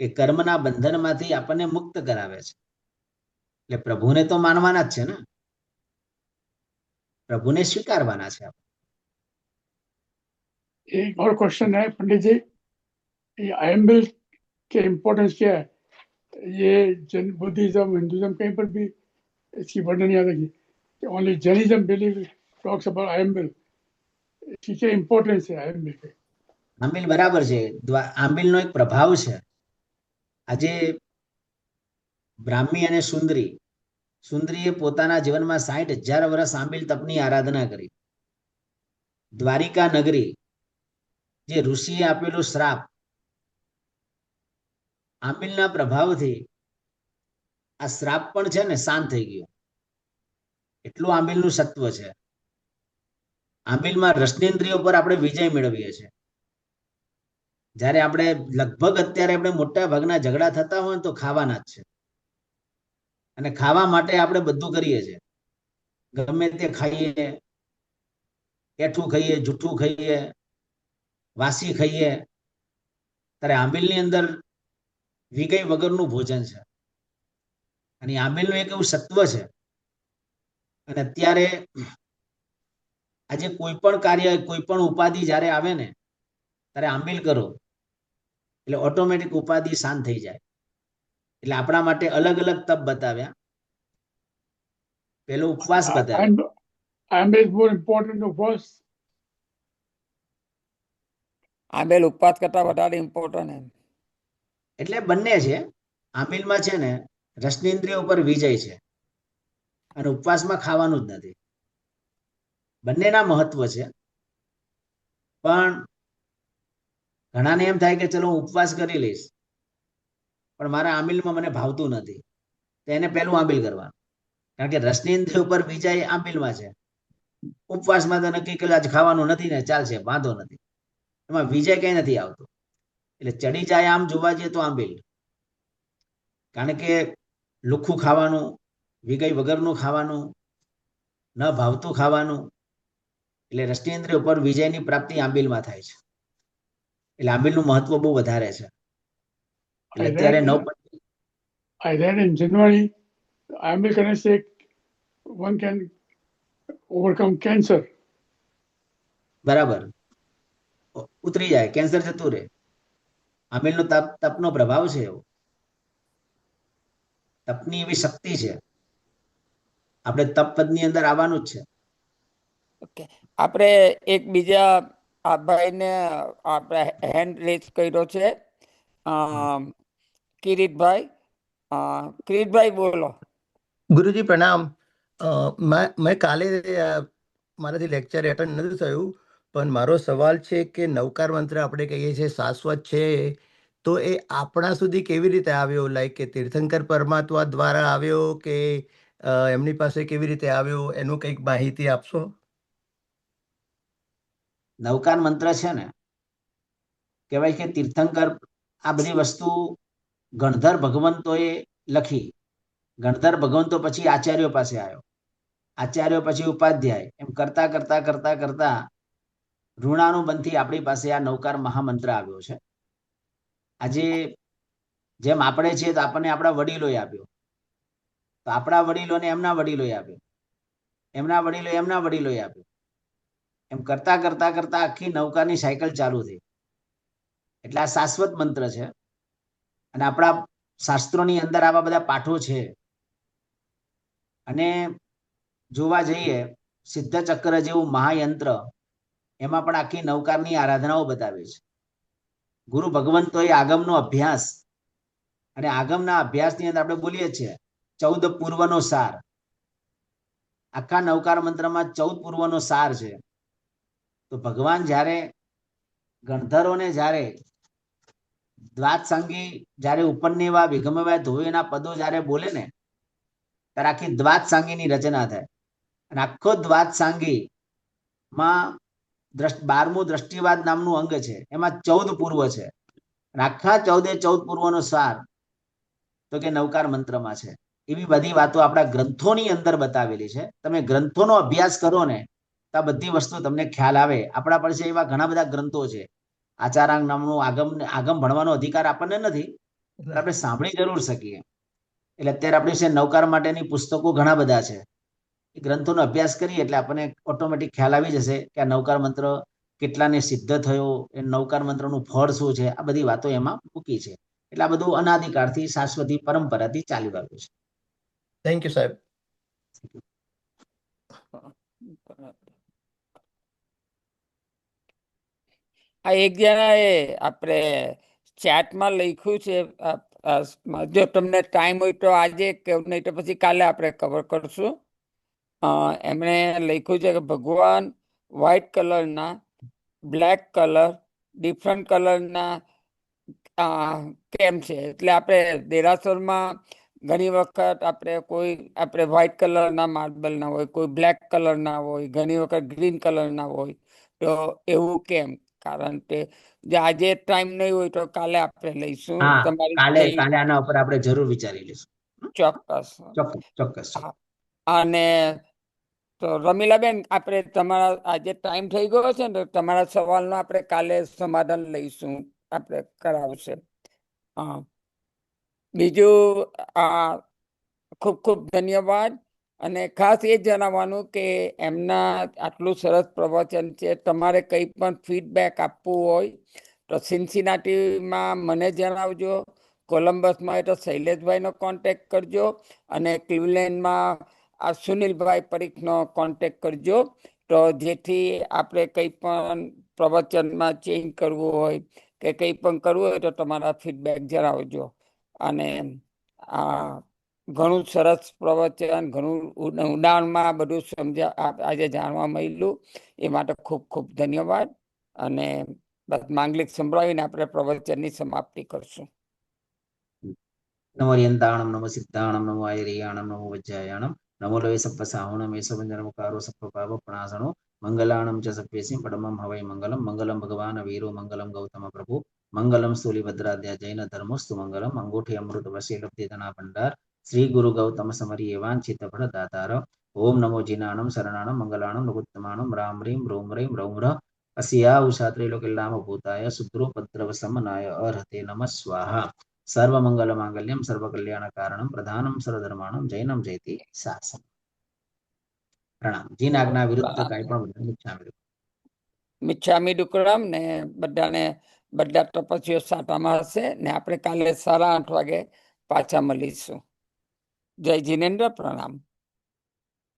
Speaker 1: કે કર્મના બંધનમાંથી આપણને મુક્ત કરાવે છે. એટલે પ્રભુને તો માનવાના જ છે ને, પ્રભુને સ્વીકારવાના છે.
Speaker 6: एक और क्वेश्चन है पंडित जी, ये आयम्बिल के इम्पोर्टेंस क्या है? ये जैन बुद्धिज्म हिंदुज्म कहीं पर भी इसकी वर्णन नहीं आता कि only Jainism believe talks about ayambil. इसकी क्या इम्पोर्टेंस है आयम्बिल के?
Speaker 1: આંબિલ બરાબર છે. આંબિલનો એક પ્રભાવ છે. આજે બ્રાહ્મી અને સુંદરીએ પોતાના જીવનમાં 60,000 વર્ષ આંબિલ તપની આરાધના કરી. દ્વારિકા નગરી, જે ઋષિએ આપેલો શ્રાપ, આંબિલના પ્રભાવથી આ શ્રાપ પણ છે ને શાંત થઈ ગયો. એટલું આંબિલનું સત્વ છે. આંબિલમાં રસનેન્દ્રિયો પર આપણે વિજય મેળવીએ છીએ. જ્યારે આપણે લગભગ અત્યારે આપણે મોટા ભાગના ઝઘડા થતા હોય તો ખાવાના જ છે. અને ખાવા માટે આપણે બધું કરીએ છીએ. ગમે તે ખાઈએ, એઠું ખાઈએ, જૂઠું ખાઈએ, વાસી ખાઈએ. ત્યારે આંબિલની અંદર વિગય વગરનું ભોજન છે. અને આંબિલનું એક એવું સત્વ છે. અને અત્યારે આજે કોઈ પણ કાર્ય, કોઈ પણ ઉપાધિ જ્યારે આવે ને ત્યારે આંબિલ કરો એટલે ઓટોમેટિક ઉપાધિ શાંત થઈ જાય. એટલે આપણા માટે અલગ અલગ તપ બતાવ્યા. પેલો ઉપવાસ બતાવ્યો.
Speaker 6: Ambil is more important to us.
Speaker 2: આંબેલ ઉપવાસ કરતા વધારે ઇમ્પોર્ટન્ટ એમ.
Speaker 1: એટલે બંને છે. આંબિલમાં છે ને રસનેન્દ્રિય ઉપર વિજય છે અને ઉપવાસમાં ખાવાનું જ નથી. બંનેના મહત્વ છે. પણ ઘણાને એમ થાય કે ચલો હું ઉપવાસ કરી લઈશ, પણ મારા આંબિલમાં મને ભાવતું નથી, તો એને પહેલું આંબિલ કરવાનું. કારણ કે રસનેન્દ્રિય ઉપર વિજય આંબિલમાં છે. ઉપવાસમાં તો નક્કી કરેલું આજ ખાવાનું નથી ને, ચાલશે, વાંધો નથી, એમાં વિજય કઈ નથી આવતો. એટલે ચડી જાય આમ જોવા જઈએ તો આંબિલ. કારણ કે લુખ્ખું ખાવાનું, વિગય વગરનું ખાવાનું, ન ભાવતું ખાવાનું, એટલે રસનેન્દ્રિય ઉપર વિજયની પ્રાપ્તિ આંબિલમાં થાય છે. એટલે આંબિલનું મહત્વ બહુ વધારે છે. એટલે અત્યારે
Speaker 6: I read in January, Ambil can say one can overcome cancer.
Speaker 1: બરાબર, ઉતરી જાય, કેન્સર જતું રહે. આંબિલનો તપનો પ્રભાવ છે એવો. તપની એવી શક્તિ છે. આપણે તપ પદની અંદર આવવાનું જ છે.
Speaker 2: ઓકે, આપણે એક બીજા આ ભાઈને આપણે હેન્ડ રેઝ કર્યો છે, કિરીટભાઈ. કિરીટભાઈ બોલો.
Speaker 7: ગુરુજી પ્રણામ. મેં કાલે મારાથી લેક્ચર એટેન્ડ નથી થયું, પણ મારો સવાલ છે કે નવકાર મંત્ર આપણે કહીએ છીએ શાશ્વત છે, તો એ આપણા સુધી કેવી રીતે આવ્યો? લાઈક કે તીર્થંકર પરમાત્મા દ્વારા આવ્યો કે એમની પાસે કેવી રીતે આવ્યો, એનું કંઈક માહિતી આપશો?
Speaker 1: નવકાર મંત્ર છે ને, કહેવાય કે તીર્થંકર, આ બધી વસ્તુ ગણધર ભગવંતોએ લખી. ગણધર ભગવંતો પછી આચાર્યો પાસે આવ્યો, આચાર્યો પછી ઉપાધ્યાય, એમ કરતા કરતા કરતા કરતા ઋણાનુબંધથી આપણી પાસે આ નવકાર મહામંત્ર આવ્યો છે. આજે જેમ આપણે છીએ તો આપણને આપણા વડીલોએ આપ્યો, તો આપણા વડીલોને એમના વડીલોએ આપ્યો, એમના વડીલો એમના વડીલોએ આપ્યો. એમ કરતા કરતા કરતા આખી નવકારની સાયકલ ચાલુ થઈ. એટલે આ શાશ્વત મંત્ર છે. અને આપણા શાસ્ત્રોની અંદર આવા બધા પાઠો છે. અને જોવા જઈએ સિદ્ધ ચક્ર જેવું મહાયંત્ર, એમાં પણ આખી નવકારની આરાધનાઓ બતાવે છે. ગુરુ ભગવંતો એ આગમનો અભ્યાસ, અને આગમના અભ્યાસની અંદર આપણે બોલીએ છીએ 14 પૂર્વનો સાર. આખા નવકાર મંત્રમાં 14 પૂર્વનો સાર છે. તો ભગવાન જ્યારે ગણધરોને જ્યારે દ્વાદ સંગી જ્યારે ઉપન્નેવા વિગમવા ધોયેના પદો જ્યારે બોલે ને, ત્યારે આખી દ્વાદ સાંગીની રચના થાય. અને આખો દ્વાદ સાંગી માં 12મું દ્રષ્ટિવાદ નામનું અંગ છે, એમાં 14 પૂર્વ છે. અને આખા 14 પૂર્વનો સાર તો કે નવકાર મંત્રમાં છે. એવી બધી વાતો આપણા ગ્રંથોની અંદર બતાવેલી છે. તમે ગ્રંથોનો અભ્યાસ કરો ને તો આ બધી વસ્તુ તમને ખ્યાલ આવે. આપણા પાસે એવા ઘણા બધા ગ્રંથો છે. આચારાંગ નામનું આગમ ભણવાનો અધિકાર આપણને નથી, પણ આપણે સાંભળી જરૂર શકીએ. એટલે અત્યારે આપણી પાસે નવકાર માટેની પુસ્તકો ઘણા બધા છે. એ ગ્રંથોનો અભ્યાસ કરીએ એટલે આપણને ઓટોમેટિક ખ્યાલ આવી જશે કે આ નવકાર મંત્ર કેટલાને સિદ્ધ થયો, એ નવકાર મંત્રનું ફળ શું છે, આ બધી વાતો એમાં મૂકી છે. એટલે આ બધું અનાદિકાળથી શાશ્વતી પરંપરાથી ચાલી આવ્યું છે.
Speaker 7: થેન્ક યુ સાહેબ.
Speaker 2: આ એક જણાએ આપણે ચેટમાં લખ્યું છે, જો તમને ટાઈમ હોય તો આજે કે નહીં તો પછી કાલે આપણે કવર કરશું. એમણે લખ્યું છે કે ભગવાન વ્હાઈટ કલરના, બ્લેક કલર, ડિફરન્ટ કલરના કેમ છે. એટલે આપણે દેરાસરમાં ઘણી વખત આપણે વ્હાઈટ કલરના માર્બલના હોય, કોઈ બ્લેક કલરના હોય, ઘણી વખત ગ્રીન કલરના હોય. તો એવું કેમ? કારણ કે જે આજે ટાઈમ નહીં હોય તો કાલે આપણે લઈશું.
Speaker 1: કાલે આના ઉપર આપણે જરૂર વિચારી લઈશું.
Speaker 2: ચોક્કસ.
Speaker 1: ચોક્કસ.
Speaker 2: અને તો રમીલાબેન, આપણે તમારા આજે ટાઈમ થઈ ગયો છે ને, તમારા સવાલનો આપણે કાલે સમાધાન લઈશું, આપણે કરાવશે. બીજું ખૂબ ખૂબ ધન્યવાદ. અને ખાસ એ જણાવવાનું કે એમના આટલું સરસ પ્રવચન છે. તમારે કંઈ પણ ફીડબેક આપવું હોય તો સિન્સિનાટીમાં મને જણાવજો, કોલમ્બસમાં હોય તો શૈલેષભાઈનો કોન્ટેક્ટ કરજો, અને ક્લિવલેન્ડમાં આ સુનિલભાઈ પરીખનો કોન્ટેક્ટ કરજો. તો જેથી આપણે કંઈ પણ પ્રવચનમાં ચેન્જ કરવું હોય કે કંઈ પણ કરવું હોય તો તમારા ફીડબેક જણાવજો. અને ઘણું સરસ પ્રવચન, ઘણું ઊંડાણમાં બધું આજે જાણવા મળ્યું. એ માટે ખૂબ ખૂબ ધન્યવાદ. અને બસ માંગલિક સંભળાવીને આપણે પ્રવચનની સમાપ્તિ કરશું.
Speaker 1: નમો યંતાણમ, નમો સિદ્ધાણમ, નમો આયરિયાણમ, નમો વજ્જાયાણમ, નમો લોય સપ્પ સાહુણમ, એસવંજનમકારો સપ્પ પાપ પ્રણાસણો, મંગલાણમ ચ સભ્યસિંહ પડમમ હવૈ મંગલમ. મંગલમ ભગવાન વીરો, મંગલમ ગૌતમ પ્રભુ, મંગલમ સ્થૂલિભદ્રાદ્યા જૈન ધર્મોસ્તુ મંગલમ. અંગૂઠી અમૃત વસી લબ્ધિ ધના ભંડાર, શ્રી ગુરુ ગૌતમ સમરી એવાંચિત ફળ દાતાર. ઓમ નમો જીનાણમ શરણાણમ મંગલાણમ લઘુત્તમાણમ રામ રીમ રોમ રૈમ રૌમ્ર અસિયા ઉષાત્રી લોકેલ્લામ ભૂતાય સુદ્રો પદ્રવ સમનાય અર્હતે નમઃ સ્વાહા. સર્વમંગલ માંગલ્યમ સર્વકલ્યાણ કારણમ પ્રધાનમ સર્વધર્માણમ જૈનમ જયતિ શાસન. પ્રણામ. જીન આજ્ઞા વિરુદ્ધ કાંઈ પણ
Speaker 2: મિચ્છામિ દુક્કડમ. ને બધાને બધા તપસ્વીઓ સાટામાં હશે ને આપણે કાલે 8:30 વાગે પાછા મળીશું. જય જીનેન્દ્ર. પ્રણામ.